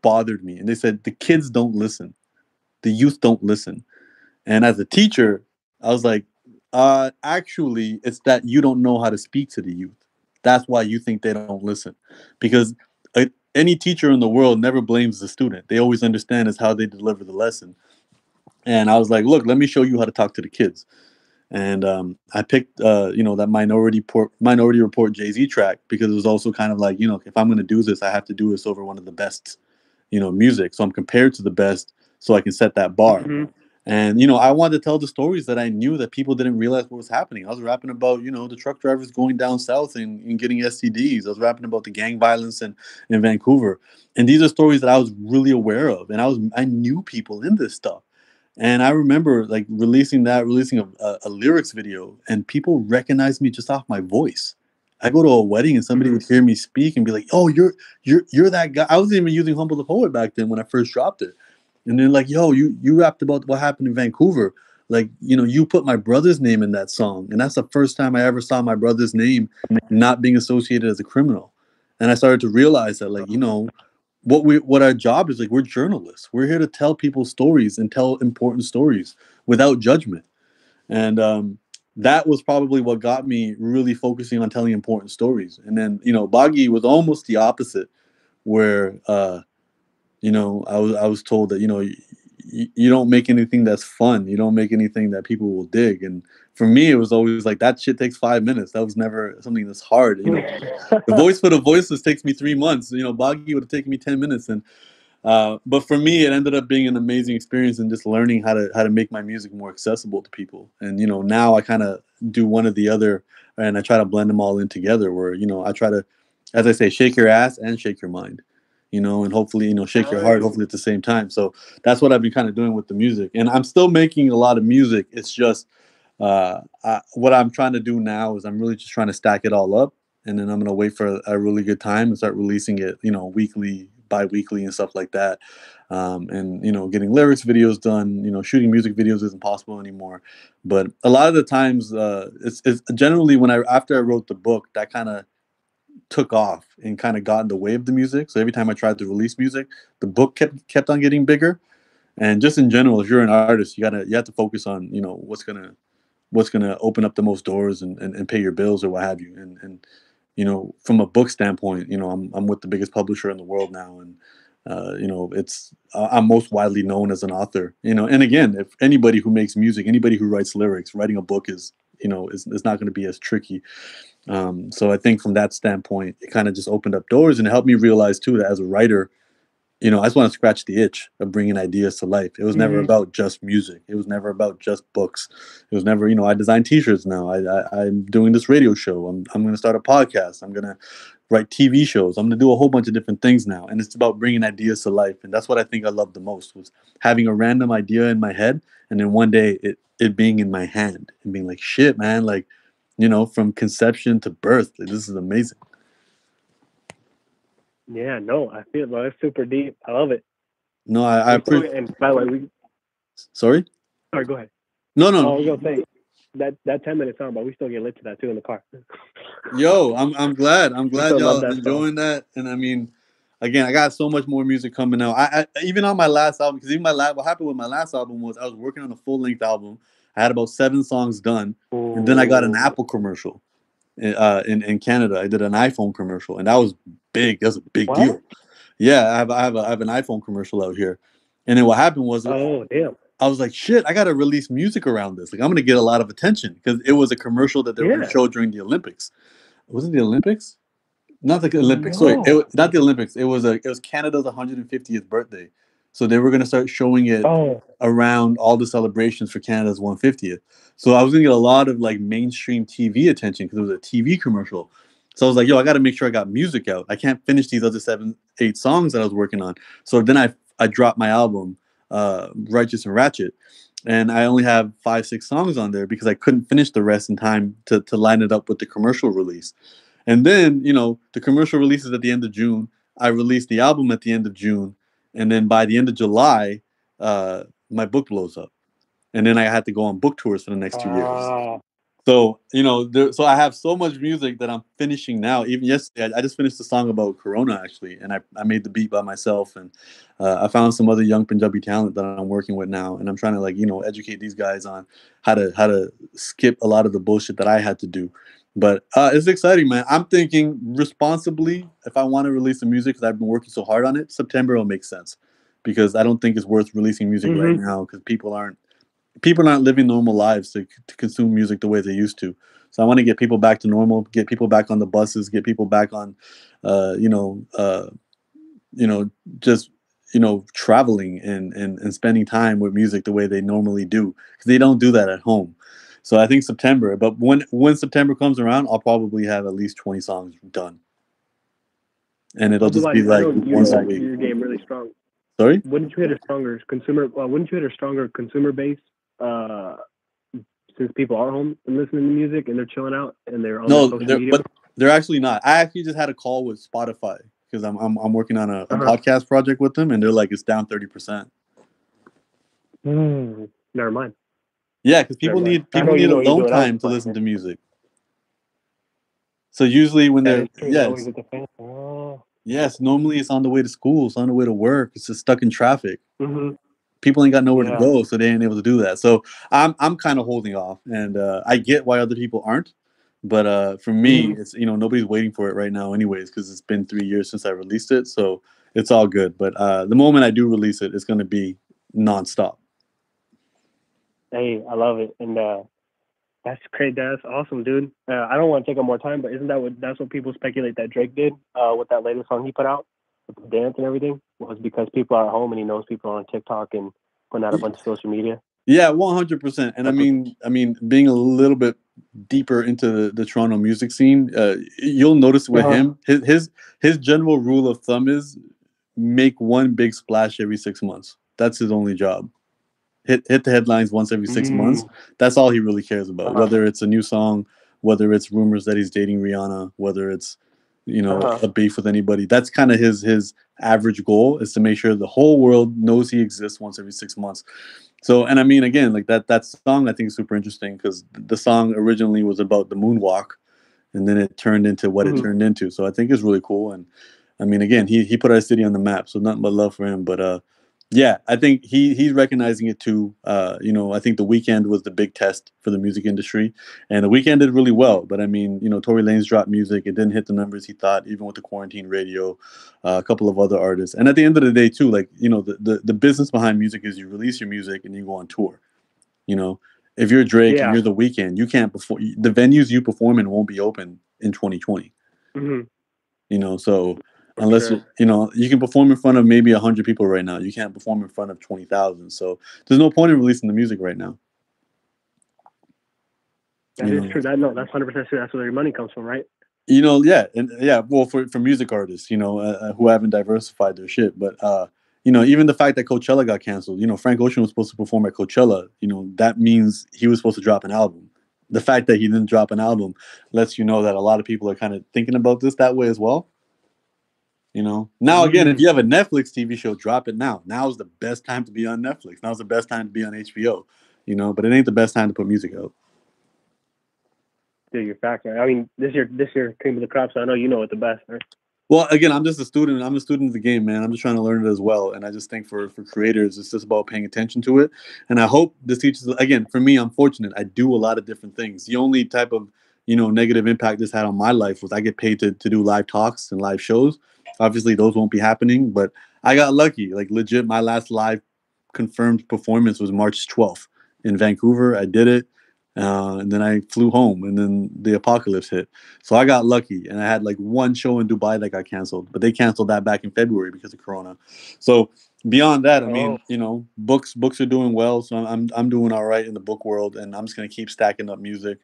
bothered me. And they said, "The kids don't listen. The youth don't listen." And as a teacher, I was like, actually, it's that you don't know how to speak to the youth. That's why you think they don't listen. Because any teacher in the world never blames the student. They always understand is how they deliver the lesson. And I was like, look, let me show you how to talk to the kids. And I picked, that Minority Report Jay-Z track because it was also kind of like, if I'm going to do this, I have to do this over one of the best, music. So I'm compared to the best so I can set that bar. Mm-hmm. And, I wanted to tell the stories that I knew that people didn't realize what was happening. I was rapping about, the truck drivers going down south and getting STDs. I was rapping about the gang violence in Vancouver. And these are stories that I was really aware of. And I knew people in this stuff. And I remember like releasing a lyrics video, and people recognized me just off my voice. I go to a wedding and somebody would hear me speak and be like, "Oh, you're that guy." I wasn't even using Humble the Poet back then when I first dropped it. And they're like, "Yo, you rapped about what happened in Vancouver. Like, you put my brother's name in that song." And that's the first time I ever saw my brother's name not being associated as a criminal. And I started to realize that, like, what our job is, like, we're journalists. We're here to tell people stories and tell important stories without judgment. And that was probably what got me really focusing on telling important stories. And then, Boggy was almost the opposite, where I was told that, you don't make anything that's fun. You don't make anything that people will dig. And for me, it was always like, that shit takes 5 minutes. That was never something that's hard. The Voice for the Voiceless takes me 3 months. Boggy would have taken me 10 minutes. And but for me, it ended up being an amazing experience and just learning how to make my music more accessible to people. And now I kind of do one or the other, and I try to blend them all in together. Where I try to, as I say, shake your ass and shake your mind. and hopefully, shake your heart, hopefully at the same time. So that's what I've been kind of doing with the music. And I'm still making a lot of music. It's just what I'm trying to do now is I'm really just trying to stack it all up. And then I'm going to wait for a really good time and start releasing it, weekly, bi-weekly and stuff like that. And, getting lyrics videos done, shooting music videos isn't possible anymore. But a lot of the times, it's generally after I wrote the book, that kind of took off and kind of got in the way of the music. So every time I tried to release music, the book kept on getting bigger. And just in general, if you're an artist, you have to focus on, what's gonna open up the most doors and pay your bills or what have you. And from a book standpoint, I'm with the biggest publisher in the world now, and I'm most widely known as an author. And again, if anybody who makes music, anybody who writes lyrics, writing a book is not going to be as tricky. So I think from that standpoint, it kind of just opened up doors, and it helped me realize too that as a writer, I just want to scratch the itch of bringing ideas to life. It was never about just music. It was never about just books. It was never, I design T-shirts now. I'm doing this radio show. I'm going to start a podcast. I'm going to write TV shows. I'm going to do a whole bunch of different things now. And it's about bringing ideas to life. And that's what I think I love the most, was having a random idea in my head, and then one day it being in my hand and being like, shit, man, like, from conception to birth, like, this is amazing. Yeah, no, I feel like it's super deep. I love it. No, I appreciate. And by the way, Sorry, go ahead. No. I was gonna say that 10-minute song, but we still get lit to that too in the car. Yo, I'm glad y'all enjoying song. that. And I mean, again, I got so much more music coming out. I even on my last album, because what happened with my last album was I was working on a full-length album. I had about 7 songs done, and then I got an Apple commercial. In Canada, I did an iPhone commercial, and that was big. That was a big deal. Yeah, I have an iPhone commercial out here, and then what happened was, oh damn, I was like, shit, I got to release music around this. Like, I'm gonna get a lot of attention, because it was a commercial that they were gonna show during the Olympics. Was it the Olympics? Not the Olympics. No. Sorry, not the Olympics. It was Canada's 150th birthday. So they were going to start showing it around all the celebrations for Canada's 150th. So I was going to get a lot of like mainstream TV attention, because it was a TV commercial. So I was like, yo, I got to make sure I got music out. I can't finish these other 7, 8 songs that I was working on. So then I dropped my album, Righteous and Ratchet. And I only have 5, 6 songs on there, because I couldn't finish the rest in time to line it up with the commercial release. And then, the commercial releases at the end of June. I released the album at the end of June. And then by the end of July, my book blows up. And then I had to go on book tours for the next 2 years. So, so I have so much music that I'm finishing now. Even yesterday, I just finished a song about Corona, actually. And I made the beat by myself. And I found some other young Punjabi talent that I'm working with now. And I'm trying to, educate these guys on how to skip a lot of the bullshit that I had to do. But it's exciting, man. I'm thinking responsibly, if I want to release the music, because I've been working so hard on it, September will make sense. Because I don't think it's worth releasing music right now, because people aren't living normal lives to consume music the way they used to. So I want to get people back to normal, get people back on the buses, get people back on, just, traveling and spending time with music the way they normally do, because they don't do that at home. So I think September, but when September comes around, I'll probably have at least 20 songs done. And it'll just be like once a week. Your game really strong. Sorry? Wouldn't you hit a stronger consumer base since people are home and listening to music and they're chilling out and they're on social media? But they're actually not. I actually just had a call with Spotify, because I'm working on a podcast project with them, and they're like, it's down 30%. Never mind. Yeah, because people need alone time to listen to music. So usually when they're yes, normally it's on the way to school, it's on the way to work, it's just stuck in traffic. People ain't got nowhere to go, so they ain't able to do that. So I'm kind of holding off, and I get why other people aren't, but for me, it's nobody's waiting for it right now, anyways, because it's been 3 years since I released it, so it's all good. But the moment I do release it, it's going to be nonstop. Hey, I love it, and that's great. That's awesome, dude. I don't want to take up more time, but isn't that's what people speculate that Drake did with that latest song he put out, with the dance and everything, was because people are at home and he knows people are on TikTok and putting out a bunch of social media? Yeah, 100%. And I mean, being a little bit deeper into the Toronto music scene, you'll notice with him, his general rule of thumb is make one big splash every 6 months. That's his only job. Hit the headlines once every 6 months. That's all he really cares about. Whether it's a new song, whether it's rumors that he's dating Rihanna, whether it's a beef with anybody. That's kind of his average goal, is to make sure the whole world knows he exists once every 6 months. So, and I mean, again, like that song I think is super interesting, because the song originally was about the moonwalk, and then it turned into what it turned into. So I think it's really cool. And I mean, again, he put our city on the map, so nothing but love for him. But yeah, I think he's recognizing it too. I think The Weeknd was the big test for the music industry, and The Weeknd did really well. But I mean, Tory Lanez dropped music; it didn't hit the numbers he thought, even with the quarantine radio, a couple of other artists. And at the end of the day, too, like the business behind music is you release your music and you go on tour. If you're Drake and you're The Weeknd, you can't perform. The venues you perform in won't be open in 2020. So. Unless you can perform in front of maybe 100 people right now, you can't perform in front of 20,000. So there's no point in releasing the music right now. That is true. That's 100% true. That's where your money comes from, right? Well, for music artists, who haven't diversified their shit, but even the fact that Coachella got canceled, Frank Ocean was supposed to perform at Coachella, that means he was supposed to drop an album. The fact that he didn't drop an album lets you know that a lot of people are kind of thinking about this that way as well. Now again, if you have a Netflix TV show, drop it now. Now's the best time to be on Netflix. Now's the best time to be on HBO. But it ain't the best time to put music out. Dude, you're fact, man. I mean, this year cream of the crop, so I know you know it the best, right? Well, again, I'm just a student. I'm a student of the game, man. I'm just trying to learn it as well. And I just think for creators, it's just about paying attention to it. And I hope this teaches. Again, for me, I'm fortunate. I do a lot of different things. The only type of negative impact this had on my life was I get paid to do live talks and live shows. Obviously, those won't be happening, but I got lucky. Like, legit, my last live confirmed performance was March 12th in Vancouver. I did it, and then I flew home, and then the apocalypse hit. So I got lucky, and I had like one show in Dubai that got canceled, but they canceled that back in February because of Corona. So beyond that, I mean, books are doing well. So I'm doing all right in the book world, and I'm just gonna keep stacking up music.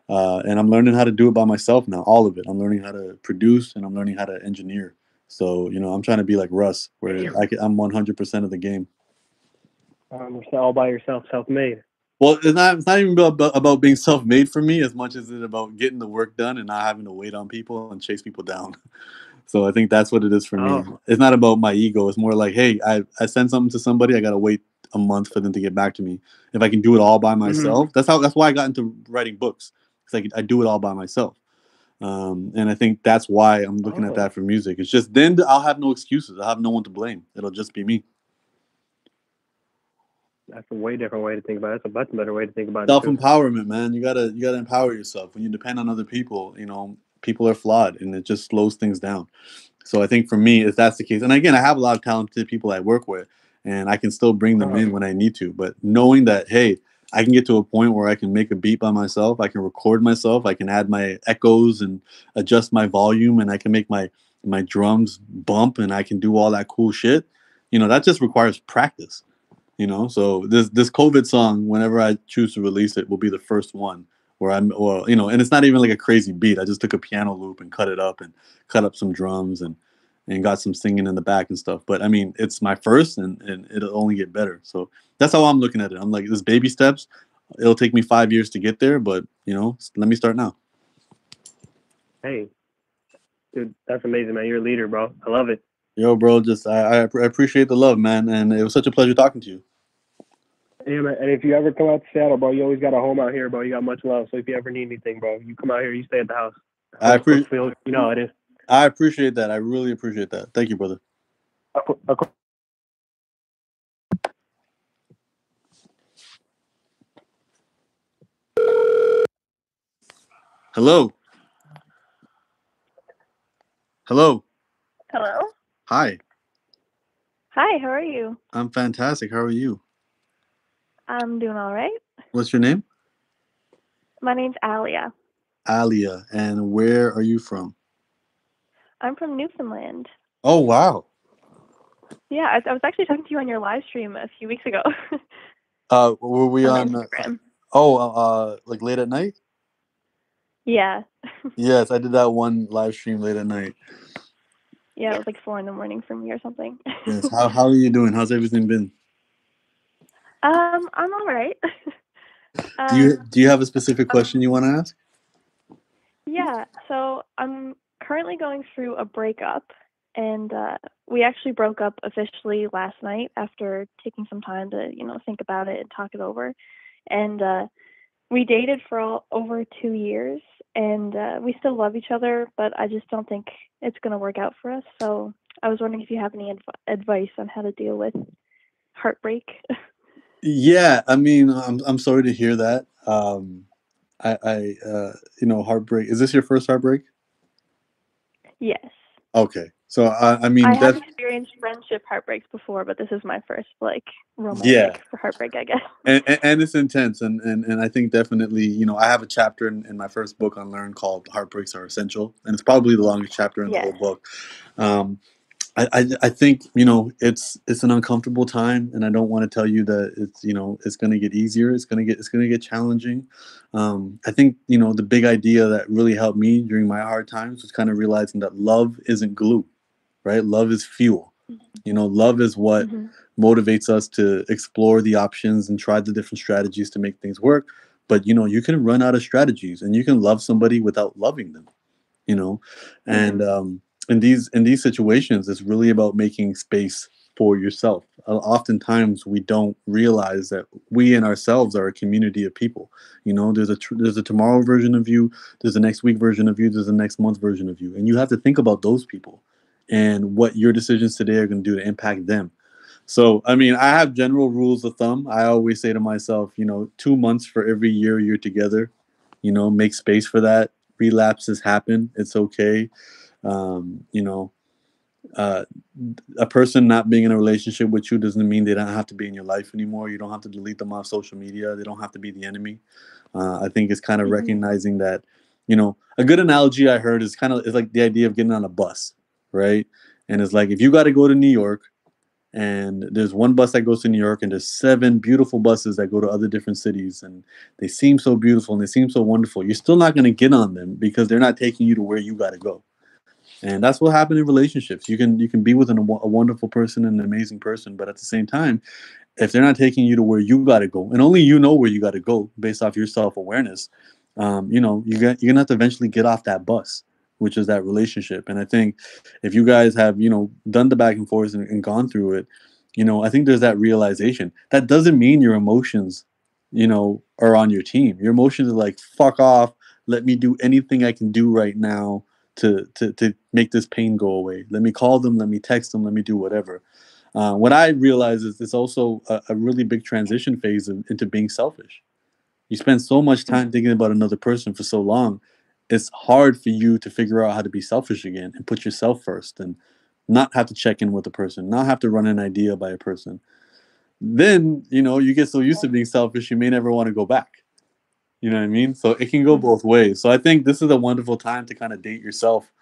And I'm learning how to do it by myself now, all of it. I'm learning how to produce, and I'm learning how to engineer. So, I'm trying to be like Russ, where I'm 100% of the game. All by yourself, self-made. Well, it's not even about being self-made for me as much as it's about getting the work done and not having to wait on people and chase people down. So I think that's what it is for me. It's not about my ego. It's more like, hey, I send something to somebody, I got to wait a month for them to get back to me. If I can do it all by myself, that's why I got into writing books. Because I do it all by myself. And I think that's why I'm looking at that for music. It's just then I'll have no excuses. I'll have no one to blame. It'll just be me. That's a way different way to think about it. That's a much better way to think about it. Self-empowerment, man. You gotta empower yourself. When you depend on other people, people are flawed, and it just slows things down. So I think for me, if that's the case, and again, I have a lot of talented people I work with, and I can still bring them in when I need to. But knowing that, hey, I can get to a point where I can make a beat by myself. I can record myself. I can add my echoes and adjust my volume, and I can make my drums bump, and I can do all that cool shit. That just requires practice. So this COVID song, whenever I choose to release it, will be the first one where and it's not even like a crazy beat. I just took a piano loop and cut it up and cut up some drums and got some singing in the back and stuff. But I mean, it's my first, and it'll only get better. So that's how I'm looking at it. I'm like, this baby steps. It'll take me 5 years to get there, but let me start now. Hey, dude, that's amazing, man. You're a leader, bro. I love it. Yo, bro, just I appreciate the love, man, and it was such a pleasure talking to you. Yeah, man. And if you ever come out to Seattle, bro, you always got a home out here, bro. You got much love. So if you ever need anything, bro, you come out here. You stay at the house. I appreciate. You know how it is. I appreciate that. I really appreciate that. Thank you, brother. Hello. Hello. Hello. Hi. Hi, how are you? I'm fantastic. How are you? I'm doing all right. What's your name? My name's Alia. Alia. And where are you from? I'm from Newfoundland. Oh, wow. Yeah, I was actually talking to you on your live stream a few weeks ago. Were we on Instagram? Like late at night? Yeah. Yes, I did that one live stream late at night. Yeah, it was like 4 a.m. for me or something. Yes. How are you doing? How's everything been? I'm all right. Do you have a specific question you want to ask? Yeah, so I'm currently going through a breakup, and we actually broke up officially last night after taking some time to, think about it and talk it over. And we dated for over 2 years, and we still love each other, but I just don't think it's going to work out for us. So I was wondering if you have any advice on how to deal with heartbreak. Yeah, I mean, I'm sorry to hear that. Heartbreak. Is this your first heartbreak? Yes. Okay, so I mean, I have experienced friendship heartbreaks before, but this is my first romantic heartbreak, I guess. And it's intense, and I think definitely, I have a chapter in my first book on Learn called "Heartbreaks Are Essential," and it's probably the longest chapter in the whole book. I think it's an uncomfortable time, and I don't want to tell you that it's going to get easier. It's going to get challenging. I think the big idea that really helped me during my hard times was kind of realizing that love isn't glue, right? Love is fuel. Love is what motivates us to explore the options and try the different strategies to make things work. But you can run out of strategies, and you can love somebody without loving them. And in these situations, it's really about making space for yourself. Oftentimes, we don't realize that we and ourselves are a community of people. There's a tomorrow version of you, there's a next week version of you, there's a next month version of you, and you have to think about those people and what your decisions today are going to do to impact them. So, I mean, I have general rules of thumb. I always say to myself, 2 months for every year you're together. Make space for that. Relapses happen. It's okay. Um, you know, a person not being in a relationship with you doesn't mean they don't have to be in your life anymore. You don't have to delete them off social media. They don't have to be the enemy. I think it's kind of recognizing that, a good analogy I heard is like the idea of getting on a bus, right? And it's like if you got to go to New York, and there's one bus that goes to New York, and there's 7 beautiful buses that go to other different cities, and they seem so beautiful and they seem so wonderful. You're still not going to get on them because they're not taking you to where you got to go. And that's what happened in relationships. You can be with a wonderful person, an amazing person, but at the same time, if they're not taking you to where you got to go, and only you know where you got to go based off your self-awareness, you're gonna have to eventually get off that bus, which is that relationship. And I think if you guys have done the back and forth and gone through it, I think there's that realization. That doesn't mean your emotions, are on your team. Your emotions are like, fuck off. Let me do anything I can do right now to make this pain go away. Let me call them. Let me text them. Let me do whatever. What I realize is it's also a really big transition phase into being selfish. You spend so much time thinking about another person for so long, it's hard for you to figure out how to be selfish again and put yourself first and not have to check in with a person, not have to run an idea by a person. Then, you get so used to being selfish, you may never want to go back. You know what I mean? So it can go both ways. So I think this is a wonderful time to kind of date yourself,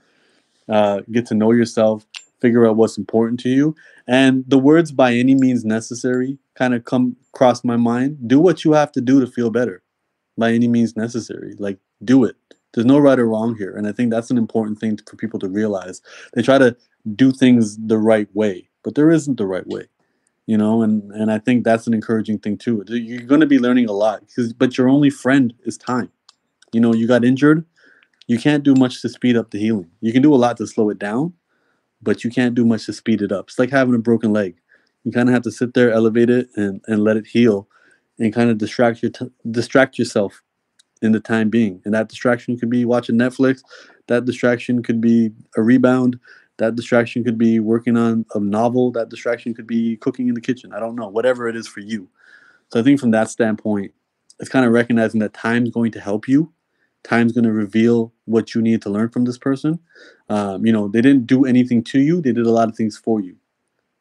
get to know yourself, figure out what's important to you. And the words "by any means necessary" kind of come across my mind. Do what you have to do to feel better. By any means necessary. Like, do it. There's no right or wrong here. And I think that's an important thing for people to realize. They try to do things the right way, but there isn't the right way. And I think that's an encouraging thing too. You're going to be learning a lot, but your only friend is time. You got injured. You can't do much to speed up the healing. You can do a lot to slow it down, but you can't do much to speed it up. It's like having a broken leg. You kind of have to sit there, elevate it, and let it heal, and kind of distract yourself in the time being. And that distraction could be watching Netflix. That distraction could be a rebound. That distraction could be working on a novel. That distraction could be cooking in the kitchen. I don't know, whatever it is for you. So I think from that standpoint, it's kind of recognizing that time's going to help you. Time's going to reveal what you need to learn from this person. They didn't do anything to you. They did a lot of things for you.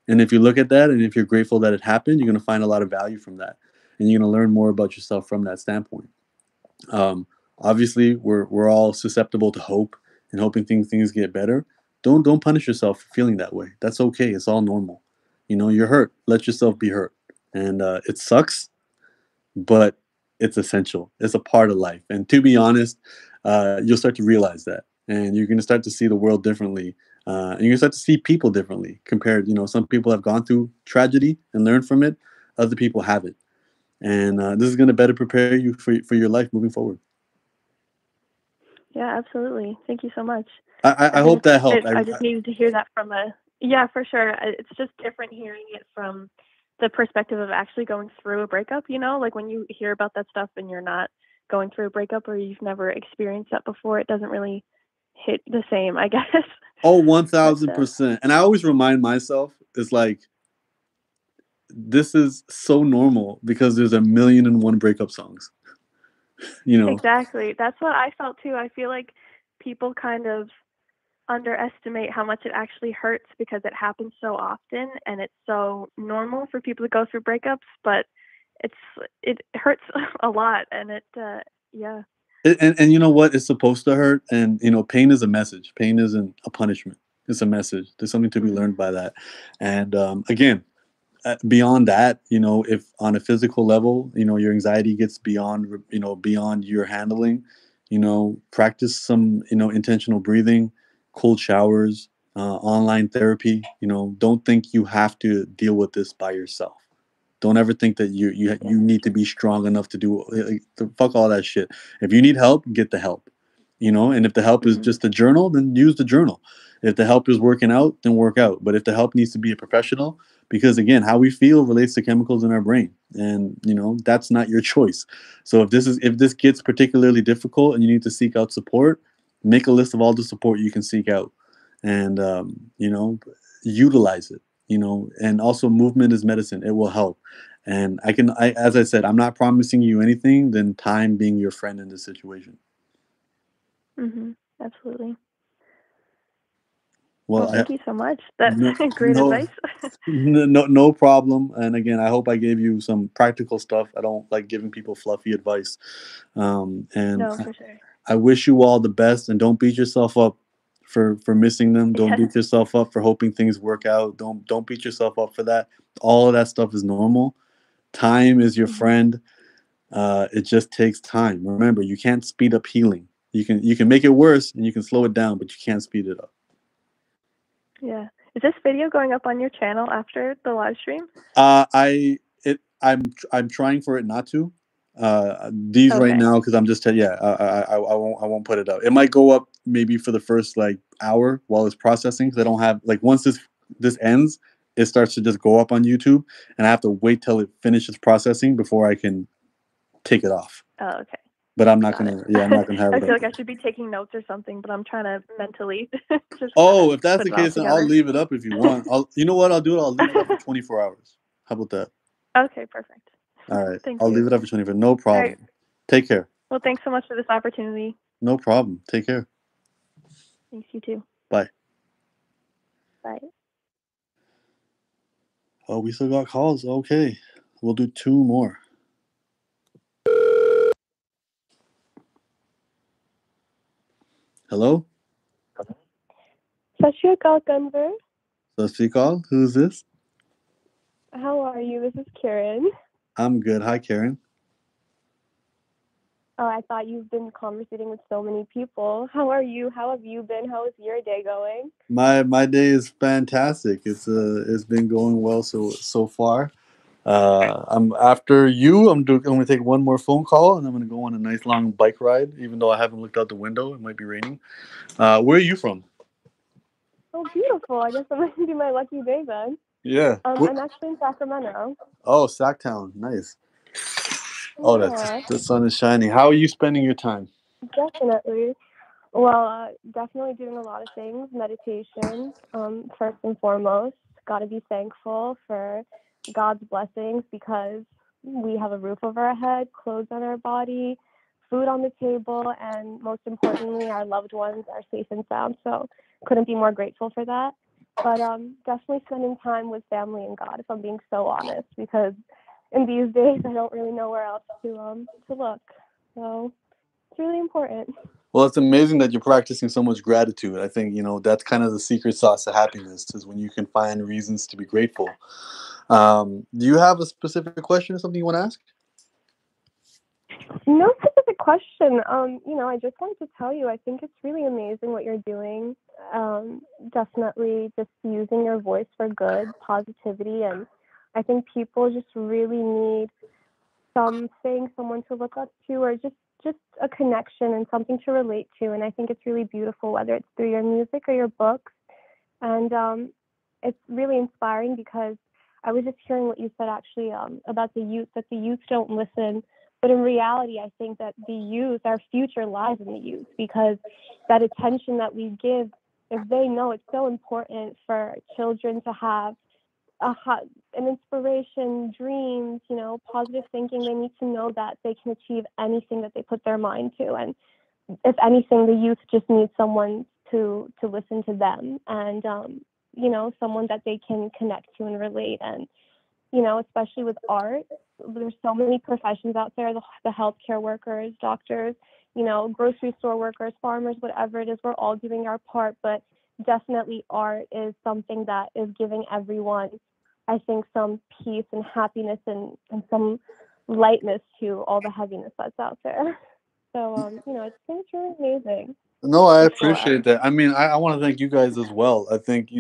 And if you look at that, and if you're grateful that it happened, you're going to find a lot of value from that. And you're going to learn more about yourself from that standpoint. Obviously, we're all susceptible to hope and hoping things get better. Don't punish yourself for feeling that way. That's okay. It's all normal. You're hurt. Let yourself be hurt. And it sucks, but it's essential. It's a part of life. And to be honest, you'll start to realize that, and you're going to start to see the world differently And you start to see people differently compared. Some people have gone through tragedy and learned from it. Other people haven't. And this is going to better prepare you for your life moving forward. Yeah, absolutely. Thank you so much. I hope that helped. I just needed to hear that from yeah, for sure. It's just different hearing it from the perspective of actually going through a breakup, like when you hear about that stuff and you're not going through a breakup or you've never experienced that before, it doesn't really hit the same, I guess. Oh, 1000%. And I always remind myself, it's like, this is so normal because there's 1,000,001 breakup songs. Exactly. That's what I felt too. I feel like people kind of underestimate how much it actually hurts because it happens so often and it's so normal for people to go through breakups, but it hurts a lot, and yeah. And you know what? It's supposed to hurt, and pain is a message. Pain isn't a punishment. It's a message. There's something to be learned by that. And again, beyond that, if on a physical level, your anxiety gets beyond your handling, practice some, intentional breathing, cold showers, online therapy. Don't think you have to deal with this by yourself. Don't ever think that you need to be strong enough to do, fuck all that shit. If you need help, get the help. And if the help is just a journal, then use the journal. If the help is working out, then work out. But if the help needs to be a professional, because again, how we feel relates to chemicals in our brain, and that's not your choice. So if this gets particularly difficult and you need to seek out support, make a list of all the support you can seek out, and utilize it. And also movement is medicine. It will help. And as I said, I'm not promising you anything than time being your friend in this situation. Absolutely. Well, thank you so much. That's great advice. No problem. And again, I hope I gave you some practical stuff. I don't like giving people fluffy advice. And no, for sure. I wish you all the best, and don't beat yourself up for missing them. Don't beat yourself up for hoping things work out. Don't beat yourself up for that. All of that stuff is normal. Time is your friend. It just takes time. Remember, you can't speed up healing. You can make it worse and you can slow it down, but you can't speed it up. Yeah. Is this video going up on your channel after the live stream? I'm trying for it not to. These right now, because I'm just I won't put it up. It might go up maybe for the first hour while it's processing, because I don't have once this ends, it starts to just go up on YouTube, and I have to wait till it finishes processing before I can take it off. Oh, okay. But I'm not gonna have it. I feel like I should be taking notes or something, but I'm trying to mentally just. Oh, if that's the case, then I'll leave it up if you want. You know what I'll do? I'll leave it up for 24 hours. How about that? Okay, perfect. All right. Thank I'll you. leave it up for 24. No problem. Right. Take care. Well, thanks so much for this opportunity. No problem. Take care. Thanks, you too. Bye. Bye. Oh, we still got calls. Okay. We'll do 2 more. Hello? Sat Shri Akal, Kanwar. Sat Shri Akal. Who's this? How are you? This is Karen. I'm good. Hi, Karen. Oh, I thought you've been conversating with so many people. How are you? How have you been? How is your day going? My day is fantastic. It's been going well so far. I'm after you. I'm going to take one more phone call, and I'm going to go on a nice long bike ride. Even though I haven't looked out the window, it might be raining. Where are you from? Oh, beautiful! I guess that might be my lucky day then. Yeah. I'm actually in Sacramento. Oh, Sacktown. Nice. Oh, the sun is shining. How are you spending your time? Definitely. Well, definitely doing a lot of things. Meditation, first and foremost. Got to be thankful for God's blessings because we have a roof over our head, clothes on our body, food on the table, and most importantly, our loved ones are safe and sound. So couldn't be more grateful for that. But definitely spending time with family and God, if I'm being so honest, because in these days, I don't really know where else to look. So it's really important. Well, it's amazing that you're practicing so much gratitude. I think, that's kind of the secret sauce to happiness, is when you can find reasons to be grateful. Do you have a specific question or something you want to ask? No specific question. I just wanted to tell you, I think it's really amazing what you're doing. Definitely just using your voice for good, positivity, and I think people just really need someone to look up to, or just a connection and something to relate to. And I think it's really beautiful, whether it's through your music or your books. And it's really inspiring because I was just hearing what you said actually about the youth, that the youth don't listen. But in reality, I think that the youth, our future lies in the youth, because that attention that we give, if they know, it's so important for children to have an inspiration, dreams, positive thinking. They need to know that they can achieve anything that they put their mind to. And if anything, the youth just need someone to listen to them, and someone that they can connect to and relate. And especially with art, there's so many professions out there: the healthcare workers, doctors, grocery store workers, farmers, whatever it is. We're all doing our part, but definitely art is something that is giving everyone, I think, some peace and happiness and some lightness to all the heaviness that's out there. So, I think it's really amazing, No, I for sure. appreciate that. I mean, I want to thank you guys as well. I think,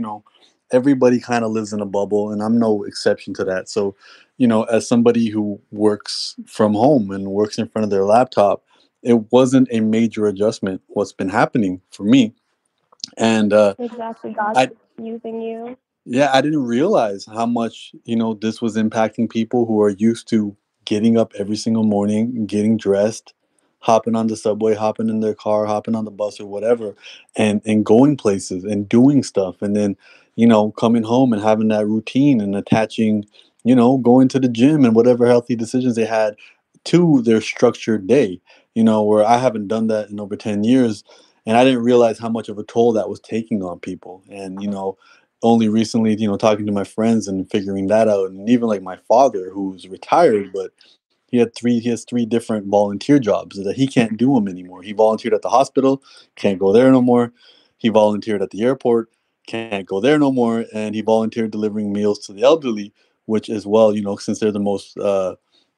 everybody kind of lives in a bubble, and I'm no exception to that. So, as somebody who works from home and works in front of their laptop, it wasn't a major adjustment what's been happening for me. And Exactly. God's I using you. yeah, I didn't realize how much, this was impacting people who are used to getting up every single morning, getting dressed, hopping on the subway, hopping in their car, hopping on the bus or whatever, and going places and doing stuff. And then, coming home and having that routine and attaching, going to the gym and whatever healthy decisions they had to their structured day, where I haven't done that in over 10 years. And I didn't realize how much of a toll that was taking on people. And, only recently, talking to my friends and figuring that out. And even like my father, who's retired, but he has three different volunteer jobs that he can't do them anymore. He volunteered at the hospital, can't go there no more. He volunteered at the airport, can't go there no more. And he volunteered delivering meals to the elderly, which as well, since they're the most,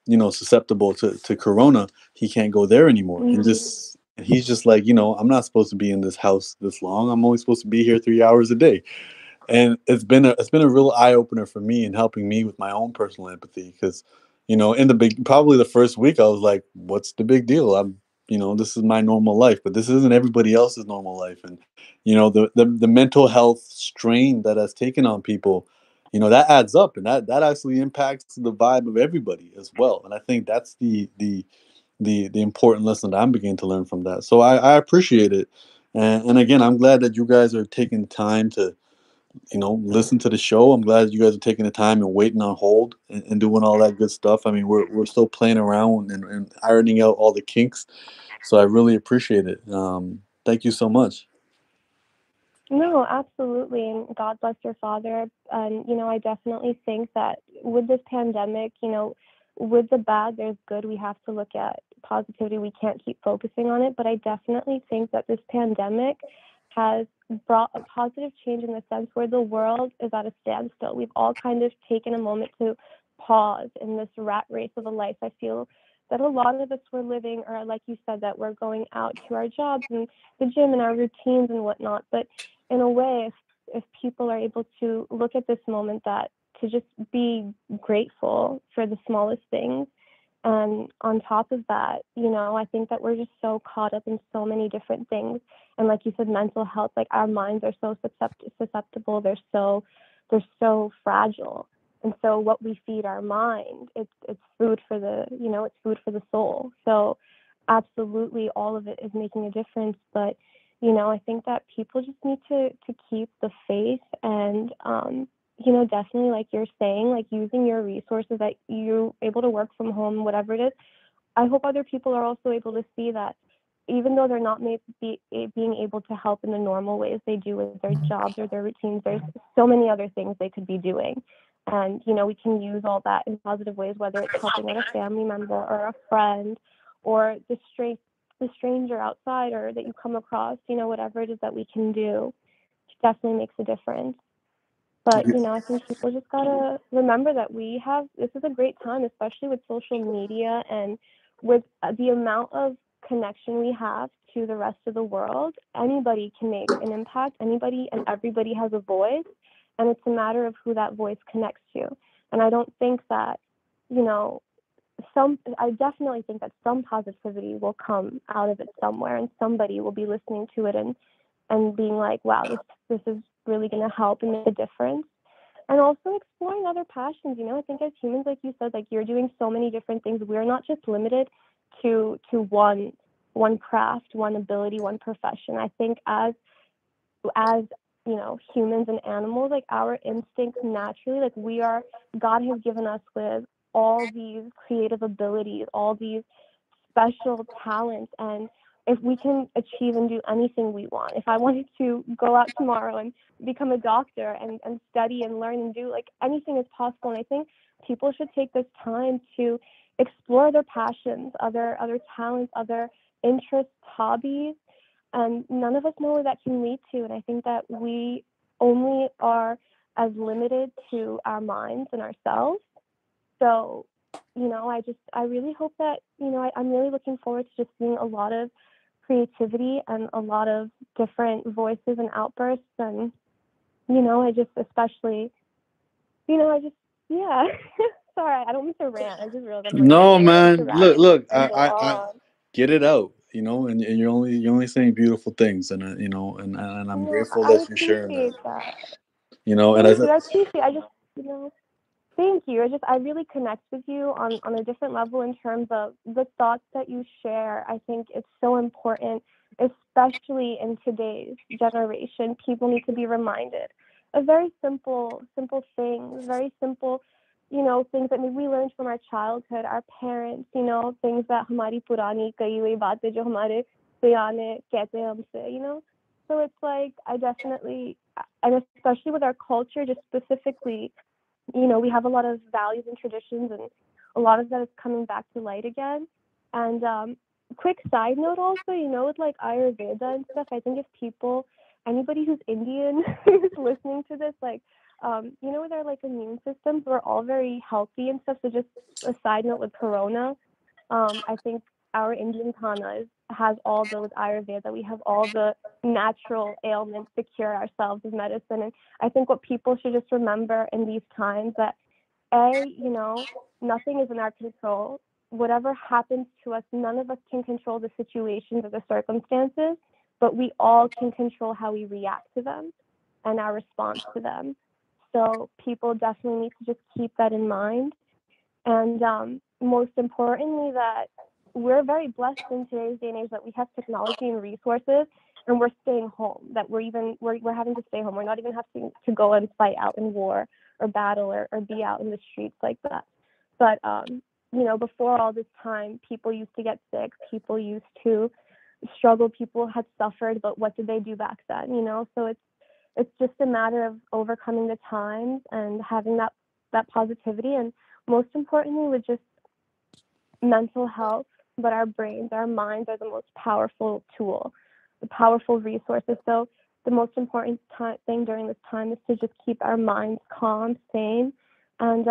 susceptible to corona, he can't go there anymore. And Mm-hmm. just, he's just like, I'm not supposed to be in this house this long. I'm only supposed to be here 3 hours a day. And it's been a real eye opener for me in helping me with my own personal empathy, because in the big probably the first week I was like, what's the big deal? This is my normal life, but this isn't everybody else's normal life. And the mental health strain that has taken on people, that adds up, and that actually impacts the vibe of everybody as well. And I think that's the important lesson that I'm beginning to learn from that. So I appreciate it. And again, I'm glad that you guys are taking time to listen to the show. I'm glad you guys are taking the time and waiting on hold and doing all that good stuff. I mean, we're still playing around and ironing out all the kinks. So I really appreciate it. Thank you so much. No, absolutely. And God bless your father. And, I definitely think that with this pandemic, with the bad, there's good. We have to look at positivity. We can't keep focusing on it. But I definitely think that this pandemic has brought a positive change in the sense where the world is at a standstill. We've all kind of taken a moment to pause in this rat race of a life. I feel that a lot of us were living, or like you said, that we're going out to our jobs and the gym and our routines and whatnot. But in a way, if people are able to look at this moment, that to just be grateful for the smallest things, and on top of that, I think that we're just so caught up in so many different things. And like you said, mental health, like our minds are so susceptible. They're so fragile. And so what we feed our mind, it's food for it's food for the soul. So absolutely all of it is making a difference. But I think that people just need to keep the faith, and definitely, like you're saying, like using your resources that you're able to work from home, whatever it is. I hope other people are also able to see that even though they're not being able to help in the normal ways they do with their jobs or their routines, there's so many other things they could be doing. And, we can use all that in positive ways, whether it's helping out a family member or a friend, or the stranger outside or that you come across, whatever it is that we can do, definitely makes a difference. But, I think people just gotta remember that this is a great time, especially with social media and with the amount of connection we have to the rest of the world, anybody can make an impact. Anybody and everybody has a voice, and it's a matter of who that voice connects to. And I don't think that, you know, I definitely think that some positivity will come out of it somewhere, and somebody will be listening to it and being like, wow, this is really going to help and make a difference. And also exploring other passions. You know, I think as humans, like you said, like you're doing so many different things. We're not just limited to one craft, one ability, one profession. I think as you know, humans and animals, like our instincts naturally, like God has given us with all these creative abilities, all these special talents, and if we can achieve and do anything we want, if I wanted to go out tomorrow and become a doctor and study and learn and do, like, anything is possible. And I think people should take this time to explore their passions, other talents, other interests, hobbies, and none of us know where that can lead to. And I think that we only are as limited to our minds and ourselves. So, you know, I really hope that, you know, I'm really looking forward to just seeing a lot of creativity and a lot of different voices and outbursts. And, you know, I just especially, you know, yeah. Sorry, I don't mean to rant. I just realized I'm No, ranting. I don't mean to man. rant Look. and go I on. get it out. You know, and you're only saying beautiful things, and you know, and I'm No, grateful I that you're sharing that. appreciate that. You know, and Thank you. I appreciate. I just, you know, thank you. I really connect with you on a different level in terms of the thoughts that you share. I think it's so important, especially in today's generation. People need to be reminded of very simple things, very simple, you know, things that maybe we learned from our childhood, our parents, you know, things that हमारी पुरानी कही हुई बातें जो हमारे पुराने कहते हैं हमसे, you know. So it's like I definitely, and especially with our culture, just specifically, you know, we have a lot of values and traditions, and a lot of that is coming back to light again. And quick side note also, you know, with like Ayurveda and stuff, I think if anybody who's Indian who's listening to this, like, you know, with our like immune systems, we're all very healthy and stuff. So just a side note with Corona, I think our Indian Khana has all those Ayurveda. We have all the natural ailments to cure ourselves as medicine. And I think what people should just remember in these times that, you know, nothing is in our control. Whatever happens to us, none of us can control the situations or the circumstances, but we all can control how we react to them and our response to them. So people definitely need to just keep that in mind. And most importantly, that we're very blessed in today's day and age that we have technology and resources, and we're staying home, that we're having to stay home. We're not even having to go and fight out in war or battle or be out in the streets like that. But, you know, before all this time, people used to get sick, people used to struggle, people had suffered, but what did they do back then, you know? So it's just a matter of overcoming the times and having that positivity, and most importantly with just mental health. But our brains, our minds are the most powerful tool, the powerful resources. So the most important thing during this time is to just keep our minds calm, sane. And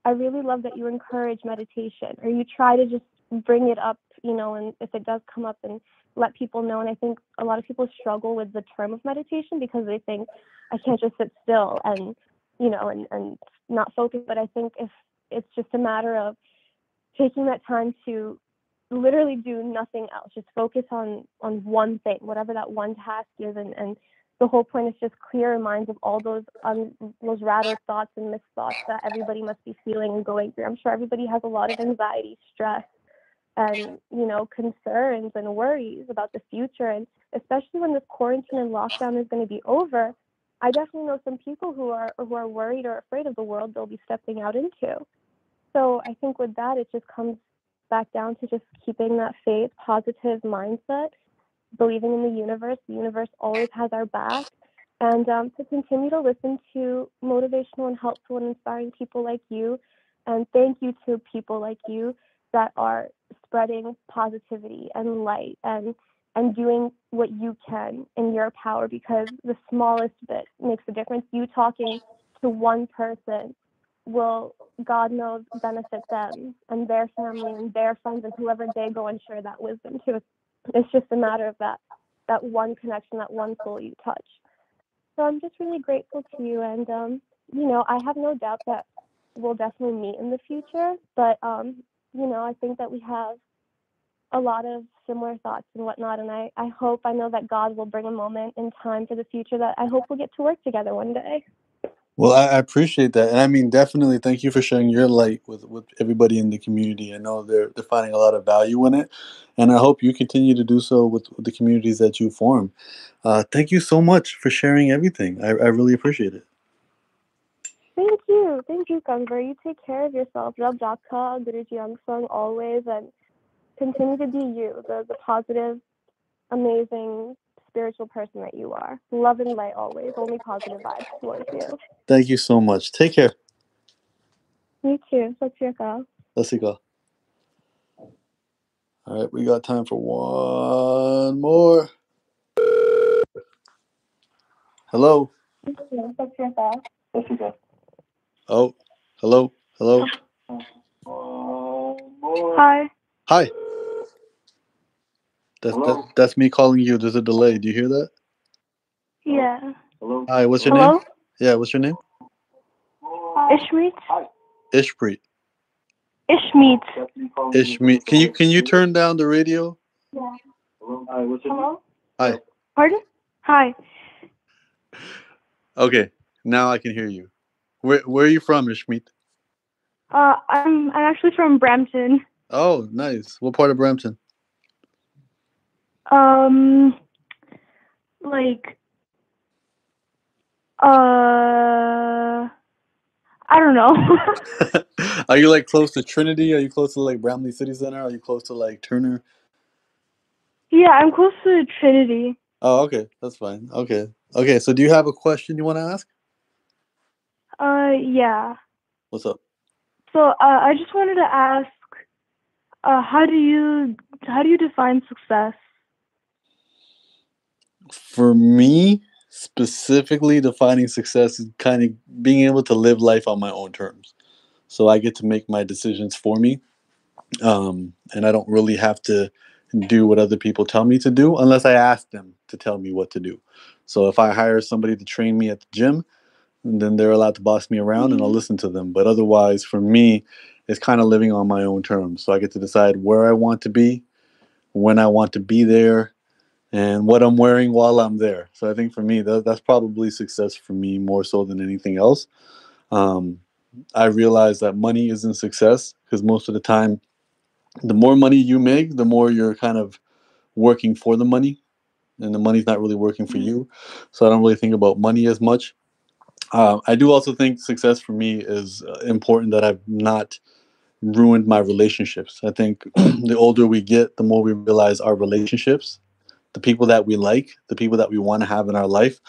I really love that you encourage meditation, or you try to just bring it up, you know, and if it does come up, and let people know. And I think a lot of people struggle with the term of meditation because they think I can't just sit still and, you know, and not focus. But I think if it's just a matter of taking that time to literally do nothing else, just focus on one thing, whatever that one task is, and the whole point is just clear our minds of all those rattled thoughts and missed thoughts that everybody must be feeling and going through. I'm sure everybody has a lot of anxiety, stress, and, you know, concerns and worries about the future. And especially when this quarantine and lockdown is going to be over, I definitely know some people who are worried or afraid of the world they'll be stepping out into. So I think with that, it just comes back down to just keeping that faith, positive mindset, believing in the universe. The universe always has our back. And to continue to listen to motivational and helpful and inspiring people like you. And thank you to people like you that are spreading positivity and light and doing what you can in your power, because the smallest bit makes a difference. You talking to one person will, God knows, benefit them and their family and their friends and whoever they go and share that wisdom to. It's just a matter of that one connection, that one soul you touch. So I'm just really grateful to you, and I have no doubt that we'll definitely meet in the future. But I think that we have a lot of similar thoughts and whatnot, and I know that God will bring a moment in time for the future that I hope we'll get to work together one day. Well, I appreciate that, and I mean, definitely, thank you for sharing your light with everybody in the community. I know they're finding a lot of value in it, and I hope you continue to do so with the communities that you form. Thank you so much for sharing everything. I really appreciate it. Thank you, Kanver. You take care of yourself. Rab Jakha, Guruji Youngsung, always, and continue to be you, the positive, amazing, spiritual person that you are. Love and light always. Only positive vibes towards you. Thank you so much. Take care. You too. Let's hear go. Let's go. All right, we got time for one more. Hello. Let's hear go. Oh, hello. Hi. Hi. That's me calling you. There's a delay. Do you hear that? Yeah. Hi. What's your Hello? name? Yeah. What's your name? Ishmeet. Ishpreet. Ishmeet. Ishmeet. Can you turn down the radio? Hello? Hi. Pardon? Hi. Okay. Now I can hear you. Where are you from, Ishmeet? I'm actually from Brampton. Oh, nice. What part of Brampton? Like, I don't know. Are you like close to Trinity? Are you close to like Bramley City Center? Are you close to like Turner? Yeah, I'm close to Trinity. Oh, okay. That's fine. Okay. Okay. So do you have a question you want to ask? Yeah. What's up? So, I just wanted to ask, how do you define success? For me, specifically, defining success is kind of being able to live life on my own terms. So I get to make my decisions for me. And I don't really have to do what other people tell me to do unless I ask them to tell me what to do. So if I hire somebody to train me at the gym, then they're allowed to boss me around and I'll listen to them. But otherwise, for me, it's kind of living on my own terms. So I get to decide where I want to be, when I want to be there, and what I'm wearing while I'm there. So I think for me, that's probably success for me more so than anything else. Um, I realize that money isn't success because most of the time, the more money you make, the more you're kind of working for the money, and the money's not really working for you. So I don't really think about money as much. I do also think success for me is important that I've not ruined my relationships. I think the older we get, the more we realize our relationships, the people that we like, the people that we want to have in our life,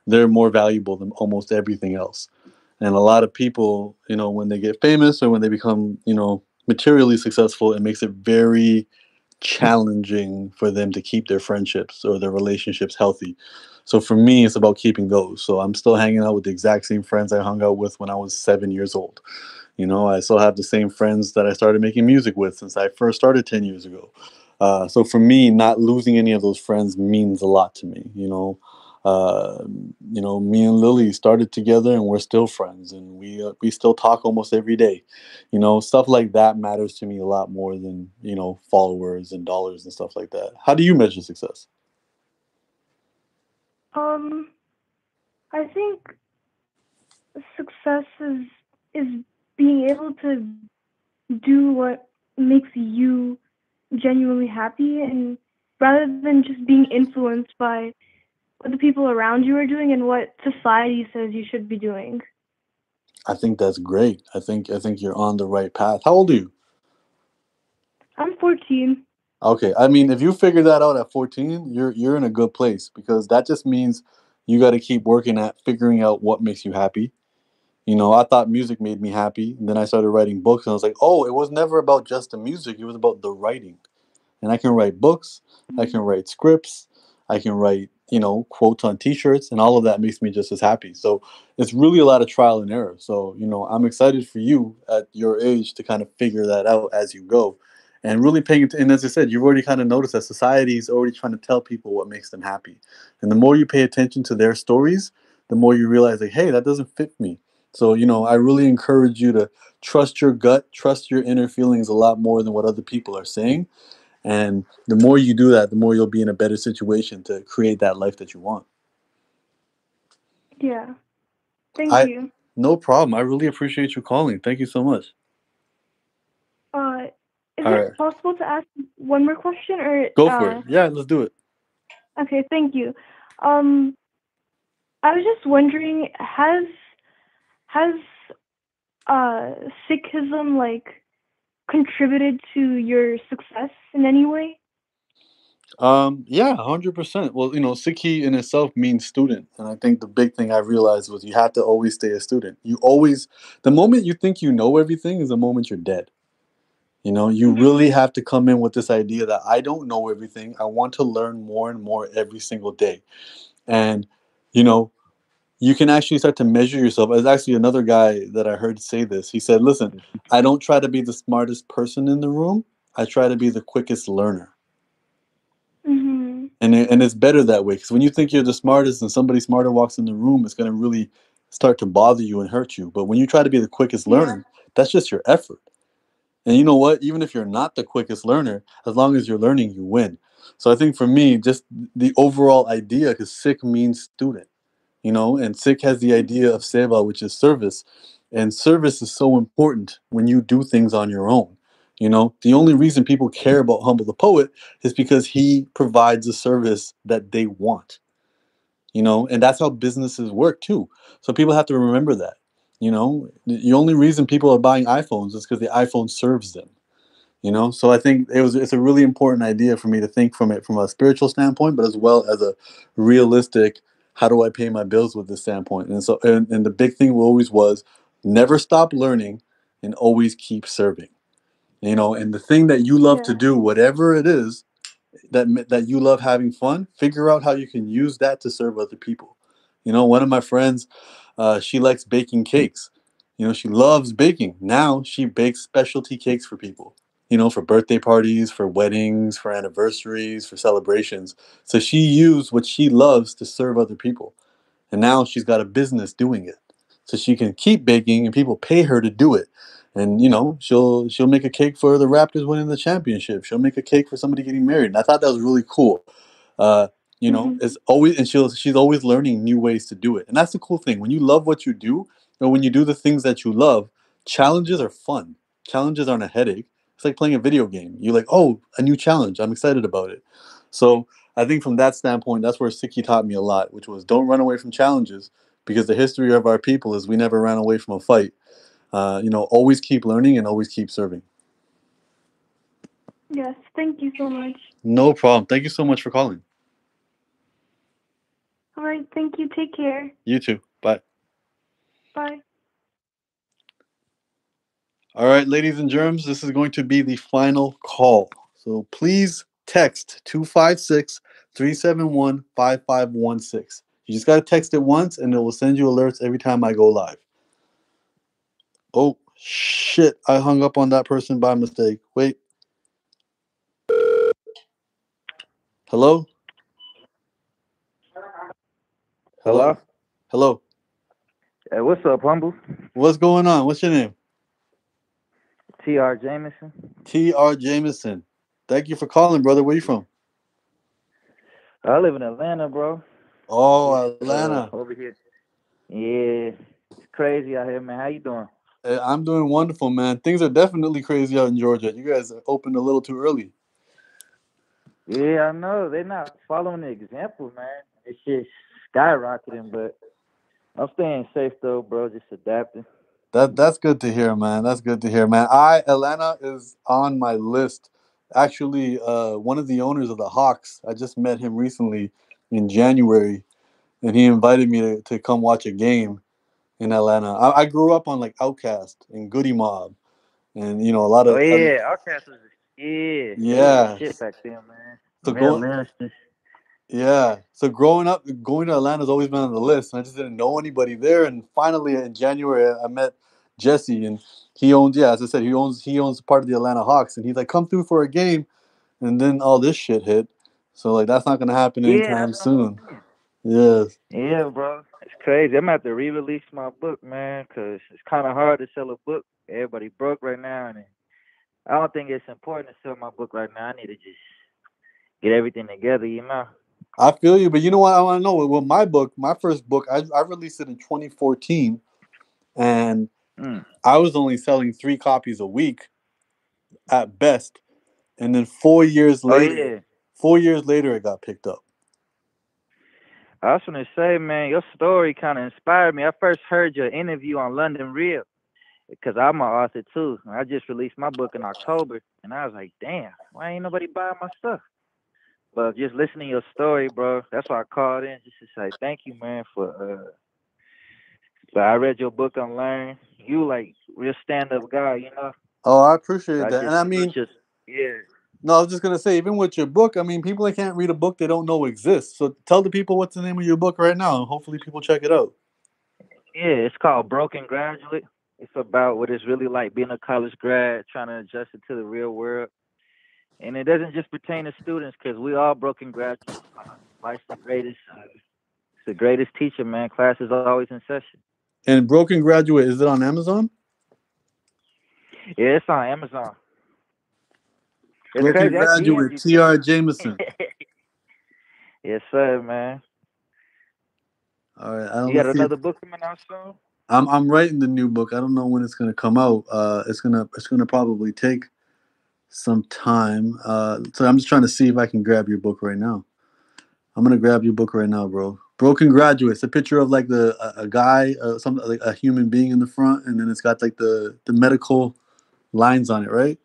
they're more valuable than almost everything else. And a lot of people, when they get famous or when they become, materially successful, it makes it very challenging for them to keep their friendships or their relationships healthy. So for me, it's about keeping those. So I'm still hanging out with the exact same friends I hung out with when I was 7 years old. I still have the same friends that I started making music with since I first started 10 years ago. So for me, not losing any of those friends means a lot to me. Me and Lily started together, and we're still friends, and we still talk almost every day. Stuff like that matters to me a lot more than followers and dollars and stuff like that. How do you measure success? I think success is being able to do what makes you genuinely happy, and rather than just being influenced by what the people around you are doing and what society says you should be doing. I think that's great. I think you're on the right path. How old are you? I'm 14. Okay, I mean, if you figure that out at 14, you're in a good place because that just means you got to keep working at figuring out what makes you happy. I thought music made me happy, and then I started writing books, and I was like, oh, it was never about just the music; it was about the writing. And I can write books, I can write scripts, I can write quotes on t-shirts, and all of that makes me just as happy. So it's really a lot of trial and error. So I'm excited for you at your age to kind of figure that out as you go, and really paying attention. And as I said, you've already kind of noticed that society is already trying to tell people what makes them happy, and the more you pay attention to their stories, the more you realize, like, hey, that doesn't fit me. So I really encourage you to trust your gut, trust your inner feelings a lot more than what other people are saying. And the more you do that, the more you'll be in a better situation to create that life that you want. Yeah. Thank you. No problem. I really appreciate you calling. Thank you so much. Is All it right. possible to ask one more question, or Go for it. Yeah, let's do it. Okay, thank you. I was just wondering, has Sikhism like contributed to your success in any way? Yeah, 100%. Well, Sikhi in itself means student, and I think the big thing I realized was you have to always stay a student. The moment you think you know everything is the moment you're dead. You really have to come in with this idea that I don't know everything. I want to learn more and more every single day. And, you can actually start to measure yourself. There's actually another guy that I heard say this. He said, listen, I don't try to be the smartest person in the room. I try to be the quickest learner. Mm-hmm. And it's better that way, because when you think you're the smartest and somebody smarter walks in the room, it's going to really start to bother you and hurt you. But when you try to be the quickest learner, that's just your effort. And you know what? Even if you're not the quickest learner, as long as you're learning, you win. So I think for me, just the overall idea, because Sikh means student, and Sikh has the idea of seva, which is service. And service is so important when you do things on your own. The only reason people care about Humble the Poet is because he provides a service that they want. And that's how businesses work too. So people have to remember that. The only reason people are buying iPhones is because the iPhone serves them. So I think it's a really important idea for me to think from it from a spiritual standpoint, but as well as a realistic, how do I pay my bills with this standpoint. And so and the big thing always was never stop learning and always keep serving. And the thing that you love to do, whatever it is that you love having fun, figure out how you can use that to serve other people. One of my friends, she likes baking cakes. She loves baking. Now she bakes specialty cakes for people, for birthday parties, for weddings, for anniversaries, for celebrations. So she used what she loves to serve other people. And now she's got a business doing it. So she can keep baking and people pay her to do it. And she'll make a cake for the Raptors winning the championship. She'll make a cake for somebody getting married. And I thought that was really cool. It's always, and she's always learning new ways to do it. And that's the cool thing. When you love what you do, or when you do the things that you love, challenges are fun. Challenges aren't a headache. It's like playing a video game. You're like, oh, a new challenge. I'm excited about it. So I think from that standpoint, that's where Sikhi taught me a lot, which was don't run away from challenges, because the history of our people is we never ran away from a fight. Always keep learning and always keep serving. Yes, thank you so much. No problem. Thank you so much for calling. All right, thank you. Take care. You too. Bye. Bye. All right, ladies and germs, this is going to be the final call. So please text 256-371-5516. You just got to text it once and it will send you alerts every time I go live. Oh, shit. I hung up on that person by mistake. Wait. Hello? Hello? Hello. Hey, what's up, Humble? What's going on? What's your name? T.R. Jameson. T.R. Jameson. Thank you for calling, brother. Where you from? I live in Atlanta, bro. Oh, Atlanta. Over here. Yeah. It's crazy out here, man. How you doing? I'm doing wonderful, man. Things are definitely crazy out in Georgia. You guys opened a little too early. Yeah, I know. They're not following the example, man. It's just skyrocketing, but I'm staying safe, though, bro. Just adapting. That's good to hear, man. That's good to hear, man. Atlanta is on my list. Actually, one of the owners of the Hawks, I just met him recently in January, and he invited me to come watch a game in Atlanta. I grew up on like Outkast and Goody Mob, and a lot of. Oh, yeah. Outkast was Yeah. shit back then, man. So Man, Yeah. So growing up, going to Atlanta's always been on the list. And I just didn't know anybody there. And finally, in January, I met Jesse, and he owns, yeah, as I said, he owns part of the Atlanta Hawks, and he's like, come through for a game, and then all this shit hit. So like, that's not gonna happen Yeah, anytime that's what I'm soon. saying. Yes. Yeah, bro, it's crazy. I'm gonna have to re-release my book, man, cause it's kind of hard to sell a book. Everybody broke right now, and I don't think it's important to sell my book right now. I need to just get everything together, you know. I feel you, but you know what? I want to know. Well, my book, my first book, I released it in 2014, and Mm. I was only selling 3 copies a week at best. And then Oh yeah, 4 years later, it got picked up. I was gonna say, man, your story kind of inspired me. I first heard your interview on London Real because I'm an author too. I just released my book in October, and I was like, damn, why ain't nobody buying my stuff? But just listening to your story, bro, that's why I called in just to say thank you, man, for so I read your book on Learn. You like real stand up guy, you know. Oh, I So appreciate I that. just And I salute mean, you. Yeah. no, I was just gonna say, even with your book, I mean, people that can't read a book they don't know exists. So tell the people what's the name of your book right now, and hopefully people check it out. Yeah, it's called Broken Graduate. It's about what it's really like being a college grad, trying to adjust it to the real world. And it doesn't just pertain to students, because we all broken graduates. Life's the greatest. It's the greatest teacher, man. Class is always in session. And Broken Graduate, is it on Amazon? Yeah, it's on Amazon. It's Broken crazy. I DM'd Graduate, you T.R. too. Jameson. Yes, sir, man. All right, You got let's see. another book coming out soon? I'm writing the new book. I don't know when it's gonna come out. It's gonna probably take some time. So I'm just trying to see if I can grab your book right now. I'm gonna grab your book right now, bro. Broken Graduate. It's a picture of like a guy, some like a human being in the front, and then it's got like the medical lines on it, right?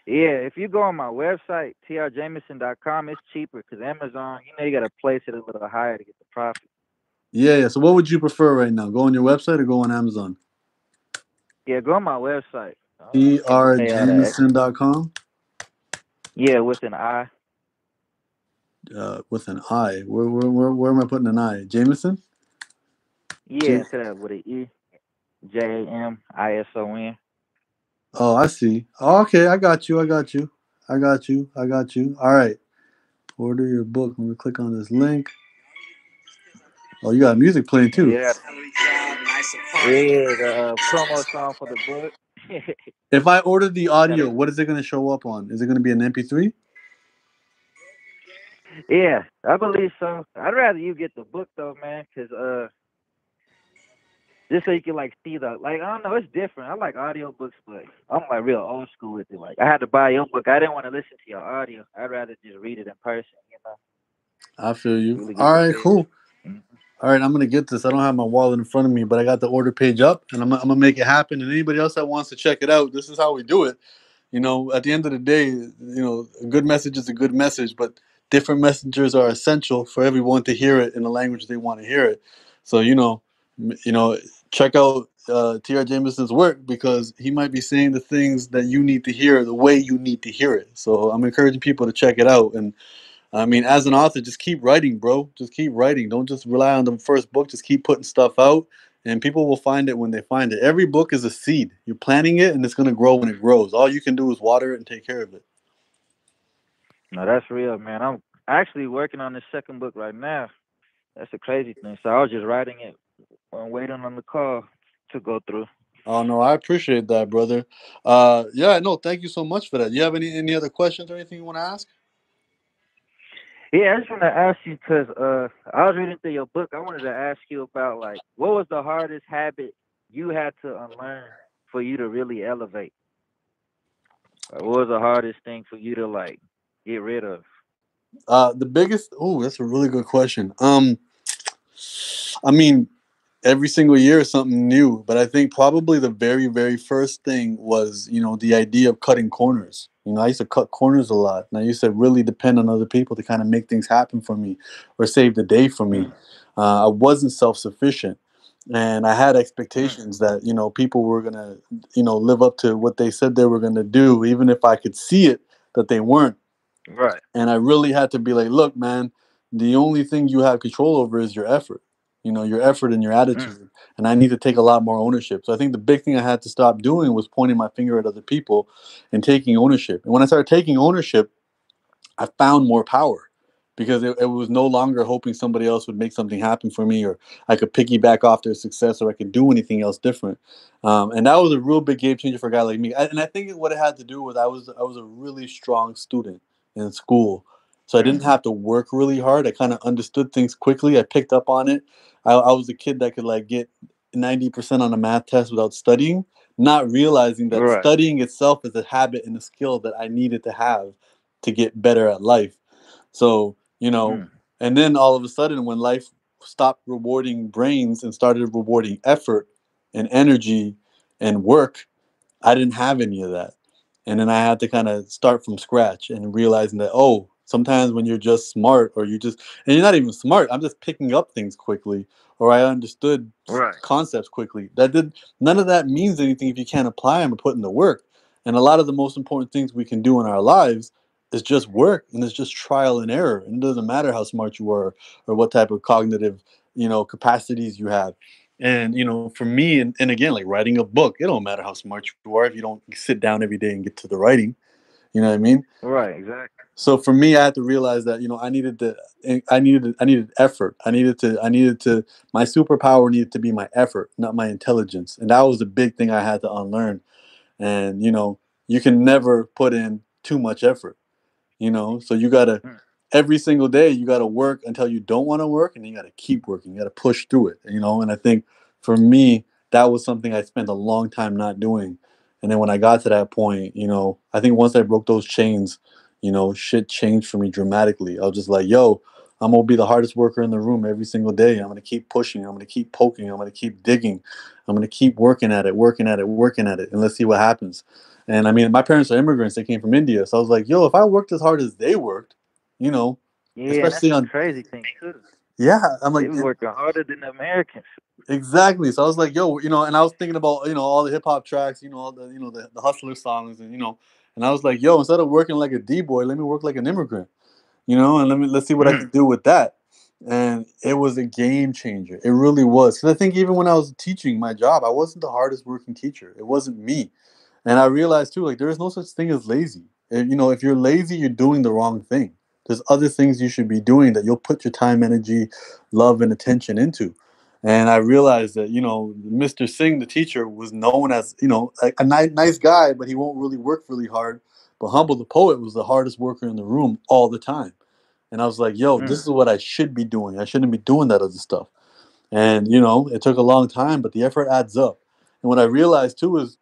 Yeah, if you go on my website, trjameson.com, it's cheaper because Amazon, you got to place it a little higher to get the profit. Yeah, yeah. So what would you prefer right now? Go on your website or go on Amazon? Yeah, go on my website. I don't need to pay all that extra. trjameson.com. Yeah, with an I. With an I. Where am I putting an I? Jameson? Yeah, J- instead of with an E. Jamison. oh, I see. Oh, okay, I got you. I got you. I got you. I got you. All right. Order your book. Let me click on this link. Oh, you got music playing too. Yeah, yeah, the promo song for the book. If I order the Got audio, it. what is it going to show up on? Is it going to be an MP3? Yeah, I believe so. I'd rather you get the book though, man, because just so you can like see the like I don't know, it's different. I like audiobooks, but I'm like real old school with it. Like I had to buy your book. I didn't want to listen to your audio. I'd rather just read it in person, I feel you. really get All the right, feel. cool. Mhm. All right, I'm gonna get this. I don't have my wallet in front of me, but I got the order page up, and I'm gonna make it happen. And anybody else that wants to check it out, this is how we do it. At the end of the day, a good message is a good message, but different messengers are essential for everyone to hear it in the language they want to hear it. So, check out T.R. Jameson's work because he might be saying the things that you need to hear the way you need to hear it. So I'm encouraging people to check it out. And I mean, as an author, just keep writing, bro. Just keep writing. Don't just rely on the first book. Just keep putting stuff out, and people will find it when they find it. Every book is a seed. You're planting it, and it's going to grow when it grows. All you can do is water it and take care of it. No, that's real, man. I'm actually working on the second book right now. That's the crazy thing. So I was just writing it and waiting on the call to go through. Oh no, I appreciate that, brother. Yeah, no, thank you so much for that. You have any other questions or anything you want to ask? Yeah, I just want to ask you because I was reading through your book. I wanted to ask you about like what was the hardest habit you had to unlearn for you to really elevate? Like, what was the hardest thing for you to like get rid of? The biggest. Oh, that's a really good question. I mean, every single year is something new, but I think probably the very, very first thing was, the idea of cutting corners. I used to cut corners a lot, and I used to really depend on other people to kind of make things happen for me or save the day for me. Mm, I wasn't self-sufficient, and I had mm, expectations that, people were gonna, live up to what they said they were gonna do, even if I could see it that they weren't. Right. And I really had to be like, look, man, the only thing you have control over is your effort. Your effort and your Mm. attitude. And I need to take a lot more ownership. So I think the big thing I had to stop doing was pointing my finger at other people and taking ownership. And when I started taking ownership, I found more power because it was no longer hoping somebody else would make something happen for me, or I could piggyback off their success, or I could do anything else different. And that was a real big game changer for a guy like me. And I think what it had to do with I was a really strong student in school, so I Mm. didn't have to work really hard. I kind of understood things quickly. I picked up on it. I was a kid that could like get 90% on a math test without studying, not realizing that Right. studying itself is a habit and a skill that I needed to have to get better at life. So, Mm. and then all of a sudden, when life stopped rewarding brains and started rewarding effort and energy and work, I didn't have any of that. And then I had to kind of start from scratch and realizing that, oh, sometimes when you're just smart or and you're not even smart, I'm just picking up things quickly, or I understood Right. concepts quickly. None of that means anything if you can't apply them or put in the work. And a lot of the most important things we can do in our lives is just work, and it's just trial and error. And it doesn't matter how smart you are or what type of cognitive, capacities you have. And for me, and again, like writing a book, it don't matter how smart you are if you don't sit down every day and get to the writing. You know what I mean? Right. Exactly. So for me, I had to realize that I needed effort. I needed to my superpower needed to be my effort, not my intelligence, and that was the big thing I had to unlearn. And you can never put in too much effort. So you gotta Mm. every single day you gotta work until you don't want to work, and then you gotta keep working. You gotta push through it. And I think for me that was something I spent a long time not doing. And then when I got to that point, I think once I broke those chains, shit changed for me dramatically. I was just like, yo, I'm gonna be the hardest worker in the room every single day. I'm gonna keep pushing, I'm gonna keep poking, I'm gonna keep digging, I'm gonna keep working at it, working at it, working at it, and let's see what happens. And I mean, my parents are immigrants. They came from India. So I was like, yo, if I worked as hard as they worked, you know, Yeah, and that's especially the on, crazy thing too. yeah, I'm They like, be working harder than the Americans. exactly. So I was like, yo, and I was thinking about, all the hip hop tracks, all the hustler songs, and I was like, yo, instead of working like a D-boy, let me work like an immigrant, and let's see what I can Mm. do with that. And it was a game changer. It really was. Because I think even when I was teaching my job, I wasn't the hardest working teacher. It wasn't me. And I realized too, like there is no such thing as lazy. If you're lazy, you're doing the wrong thing. There's other things you should be doing that you'll put your time, energy, love, and attention into. And I realized that Mr. Singh, the teacher, was known as a nice guy, but he won't really work really hard. But Humble the poet was the hardest worker in the room all the time. And I was like, yo, this Mm. is what I should be doing. I shouldn't be doing that other stuff. And it took a long time, but the effort adds up. And what I realized too is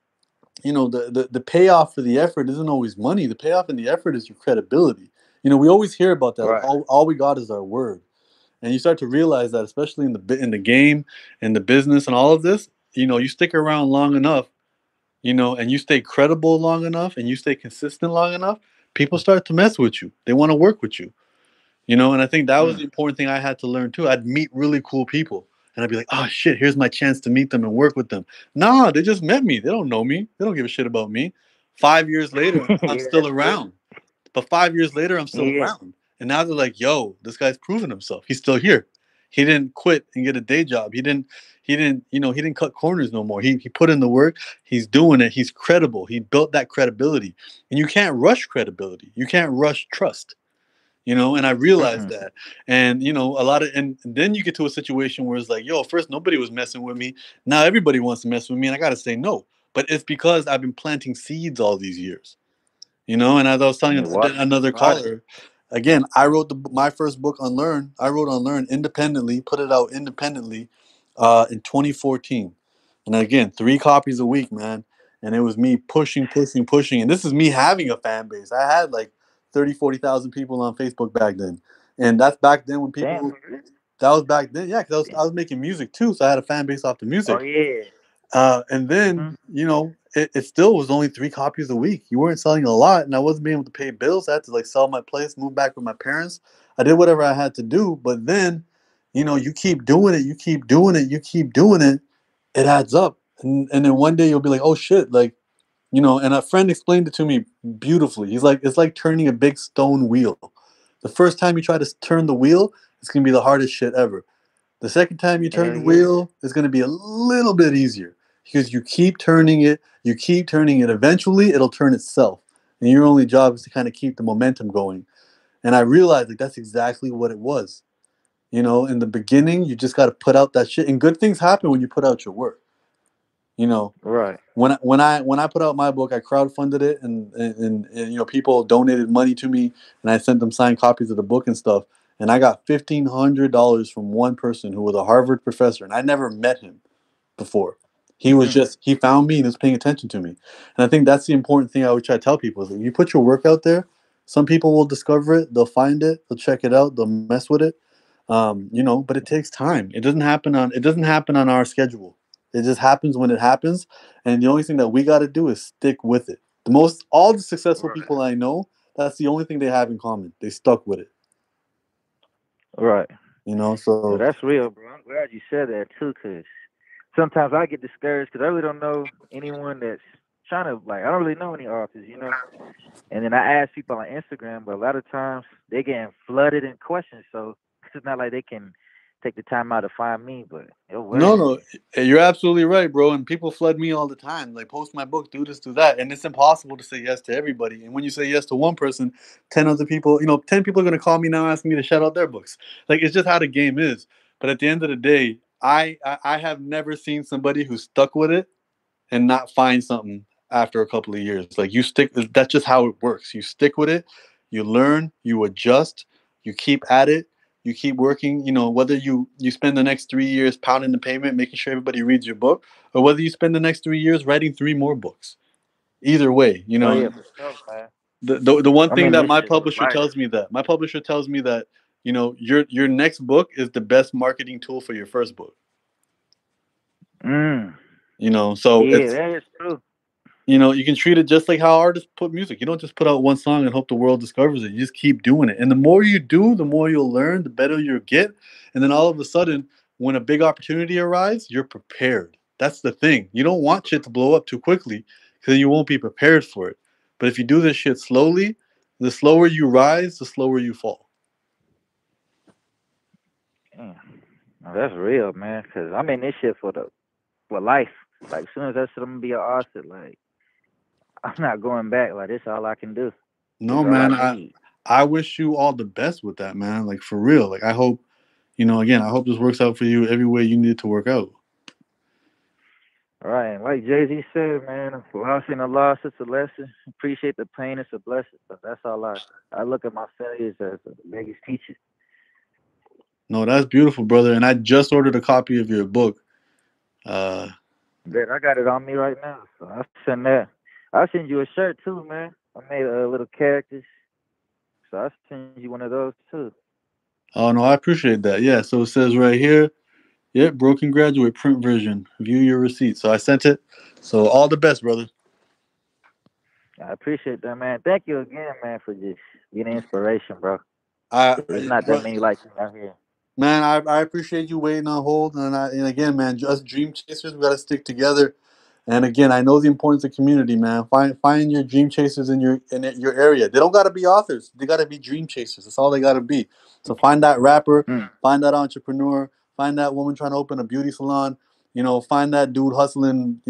the payoff for the effort isn't always money. The payoff in the effort is your credibility. We always hear about that. Like, Right. all we got is our word. And you start to realize that, especially in the game and the business and all of this, you stick around long enough, and you stay credible long enough, and you stay consistent long enough, people start to mess with you. They want to work with you. And I think that was Mm. the important thing I had to learn too. I'd meet really cool people, and I'd be like, oh shit, here's my chance to meet them and work with them. Nah, they just met me. They don't know me. They don't give a shit about me. 5 years later, I'm Yeah, still that's true. around. But 5 years later, I'm still Yeah. around. And now they're like, yo, this guy's proven himself. He's still here. He didn't quit and get a day job. He didn't cut corners no more. He put in the work. He's doing it. He's credible. He built that credibility. And you can't rush credibility. You can't rush trust. And I realized Mm-mm. that. And a lot of, and then you get to a situation where it's like, yo, first nobody was messing with me. Now everybody wants to mess with me, and I gotta say no. But it's because I've been planting seeds all these years. And as I was telling Yeah, watering the another garden. caller, again, I wrote my first book, Unlearn. I wrote Unlearn independently, put it out independently in 2014. And again, 3 copies a week, man. And it was me pushing, pushing, pushing. And this is me having a fan base. I had like 30, 40,000 people on Facebook back then. And that's back then when Damn. that was back then. Yeah, because I was making music too. So I had a fan base off the Oh music. yeah. And then, Mm-hmm. it still was only 3 copies a week. You weren't selling a lot, and I wasn't being able to pay bills. I had to like sell my place, move back with my parents. I did whatever I had to do, but then, you keep doing it, you keep doing it, you keep doing it. It adds up, and then one day you'll be like, oh shit, like, You know, and a friend explained it to me beautifully. He's like, it's like turning a big stone wheel. The first time you try to turn the wheel, it's gonna be the hardest shit ever. The second time you turn Hell the yeah. wheel, it's gonna be a little bit easier because you keep turning it, you keep turning it. Eventually, it'll turn itself, and your only job is to kind of keep the momentum going. And I realized like that's exactly what it was. You know, in the beginning, you just got to put out that shit, and good things happen when you put out your work. You know, Right. when I put out my book, I crowdfunded it, and you know, people donated money to me, and I sent them signed copies of the book and stuff. And I got $1,500 from one person who was a Harvard professor, and I never met him before. He was Mm. just he found me and was paying attention to me. And I think that's the important thing I would try to tell people is that you put your work out there, some people will discover it, they'll find it, they'll check it out, they'll mess with it. You know, but it takes time. It doesn't happen on our schedule. It just happens when it happens. And the only thing that we gotta do is stick with it. All the successful Right. people I know, that's the only thing they have in common. They stuck with it. Right. You know, No, so that's real, bro. I'm glad you said that too, cause sometimes I get discouraged because I really don't know anyone that's trying to like. I don't really know any authors, you know. And then I ask people on Instagram, but a lot of times they getting flooded in questions, so it's not like they can take the time out to find me. But oh no, well, no, you're absolutely right, bro. And people flood me all the time. Like, post my book, do this, do that. And it's impossible to say yes to everybody. And when you say yes to one person, 10 other people, 10 people are going to call me now asking me to shout out their books. Like, it's just how the game is. But at the end of the day, I have never seen somebody who's stuck with it and not find something after a couple of years. Like, you stick, that's just how it works. You stick with it, you learn, you adjust, you keep at it, you keep working. Whether you spend the next 3 years pounding the pavement, making sure everybody reads your book, or whether you spend the next 3 years writing three more books. Either way, oh yeah, for sure, man. the one I thing mean, that this my shit for publisher life. tells me that your next book is the best marketing tool for your first book. Mm. So Yeah, it's that is true. you can treat it just like how artists put music. You don't just put out one song and hope the world discovers it. You just keep doing it. And the more you do, the more you'll learn, the better you'll get. And then all of a sudden, when a big opportunity arrives, you're prepared. That's the thing. You don't want shit to blow up too quickly because you won't be prepared for it. But if you do this shit slowly, the slower you rise, the slower you fall. Mm. No, that's real, man. Cause I'm in this shit for life. Like, as soon as I said I'm gonna be an author, like, I'm not going back. Like, this all I can do. This No, all I man, need. I wish you all the best with that, man. Like, for real. Like, I hope, again, I hope this works out for you every way you need it to work out. All right, and like Jay Z said, man, loss ain't a loss, it's a lesson. Appreciate the pain, it's a blessing. But that's all I look at my failures as the biggest teacher. No, that's beautiful, brother. And I just ordered a copy of your book. Uh, Bet I got it on me right now, so I'll send that. I'll send you a shirt too, man. I made little characters, so I'll send you one of those too. oh no, I appreciate that. Yeah, so it says right here, yep, Broken Graduate print version. View your receipt. So I sent it. So all the best, brother. I appreciate that, man. Thank you again, man, for just being an inspiration, bro. There's not that Bro, many like you out here. man, I appreciate you waiting on hold. And again, man, just dream chasers, we gotta stick together. And again, I know the importance of community, man. Find your dream chasers in your area. They don't gotta be authors. They gotta be dream chasers. That's all they gotta be. So find that rapper, Mm. find that entrepreneur, find that woman trying to open a beauty salon. Find that dude hustling.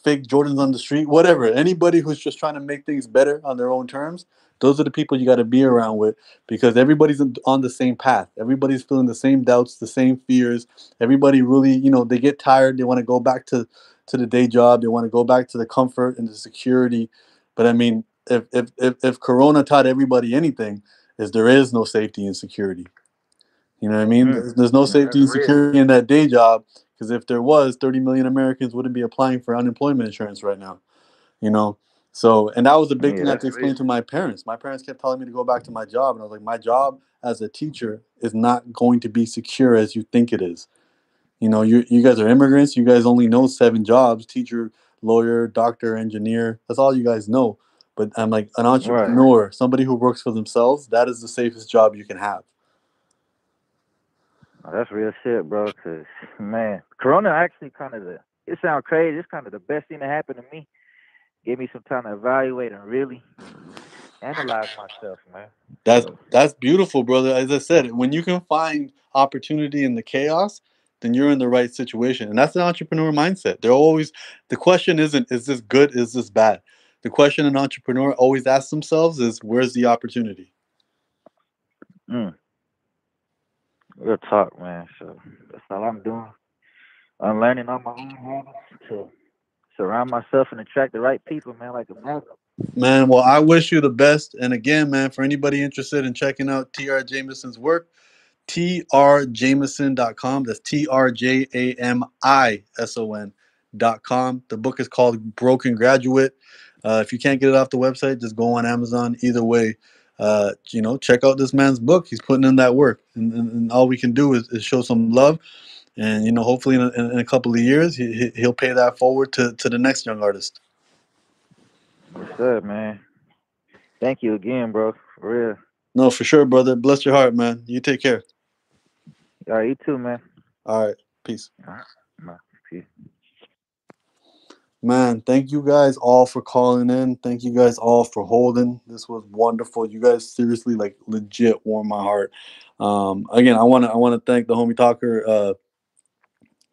Fake Jordans on the street. Whatever. Anybody who's just trying to make things better on their own terms. Those are the people you got to be around with because everybody's on the same path. Everybody's feeling the same doubts, the same fears. Everybody really, they get tired. They want to go back to the day job. They want to go back to the comfort and the security. But I mean, if Corona taught everybody anything, is there is no safety and security. You know what I mean? Mm. There's no No, safety that's and real. security in that day job because if there was, 30 million Americans wouldn't be applying for unemployment insurance right now. You know, and that was a big Yeah, thing I had that's to real. explain to my parents. My parents kept telling me to go back to my job, and I was like, my job as a teacher is not going to be secure as you think it is. You guys are immigrants. You guys only know 7 jobs: teacher, lawyer, doctor, engineer. That's all you guys know. But I'm like an Right. entrepreneur, somebody who works for themselves. That is the safest job you can have. Oh, that's real shit, bro. Cause man, Corona actually kind of it sounds crazy. It's kind of the best thing that happened to me. give me some time to evaluate and really analyze myself, man. That's So that's beautiful, brother. As I said, when you can find opportunity in the chaos, then you're in the right situation. And that's the entrepreneur mindset. They're always the question isn't is this good, is this bad? The question an entrepreneur always asks themselves is where's the opportunity? mm, real talk, man. So that's all I'm doing. I'm learning on my own habits to surround myself and attract the right people, man, like a magnet. Man, well, I wish you the best. And again, man, for anybody interested in checking out TR Jameson's work, trjameson.com. That's TRJAMISON.com. The book is called Broken Graduate. If you can't get it off the website, just go on Amazon. Either way, check out this man's book. He's putting in that work. And all we can do is show some love. And, hopefully in a couple of years, he'll pay that forward to the next young artist. Yes, sir, man. Thank you again, bro. For real. No, for sure, brother. Bless your heart, man. You take care. All right, you too, man. All right. Peace. All right. Bye. Peace. Man, thank you guys all for calling in. Thank you guys all for holding. This was wonderful. You guys seriously, like, legit warmed my heart. Again, I wanna thank the homie talker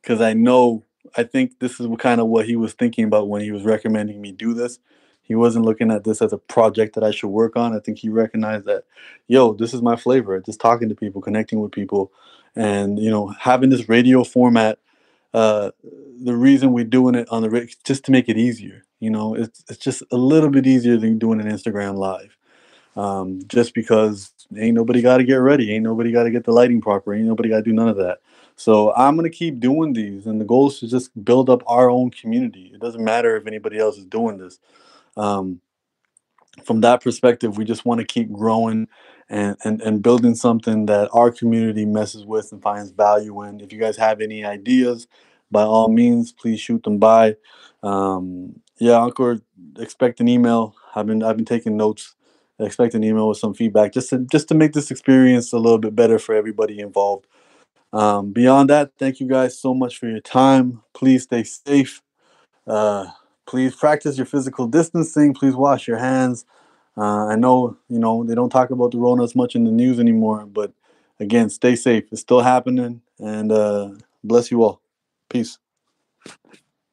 because I think this is kind of what he was thinking about when he was recommending me do this. He wasn't looking at this as a project that I should work on. I think he recognized that, yo, this is my flavor. Just talking to people, connecting with people, and having this radio format. Uh, the reason we're doing it on the just to make it easier. It's just a little bit easier than doing an Instagram live. Just because ain't nobody got to get ready, ain't nobody got to get the lighting proper, ain't nobody got to do none of that. So I'm gonna keep doing these, and the goal is to just build up our own community. It doesn't matter if anybody else is doing this. Um, from that perspective, we just want to keep growing and building something that our community messes with and finds value in. If you guys have any ideas, by all means, please shoot them by. Yeah, Encore, expect an email. I've been taking notes. Expect an email with some feedback, just to make this experience a little bit better for everybody involved. Beyond that, thank you guys so much for your time. Please stay safe. Uh, please practice your physical distancing. Please wash your hands. I know, they don't talk about the Rona as much in the news anymore, but again, stay safe. It's still happening, and bless you all. Peace.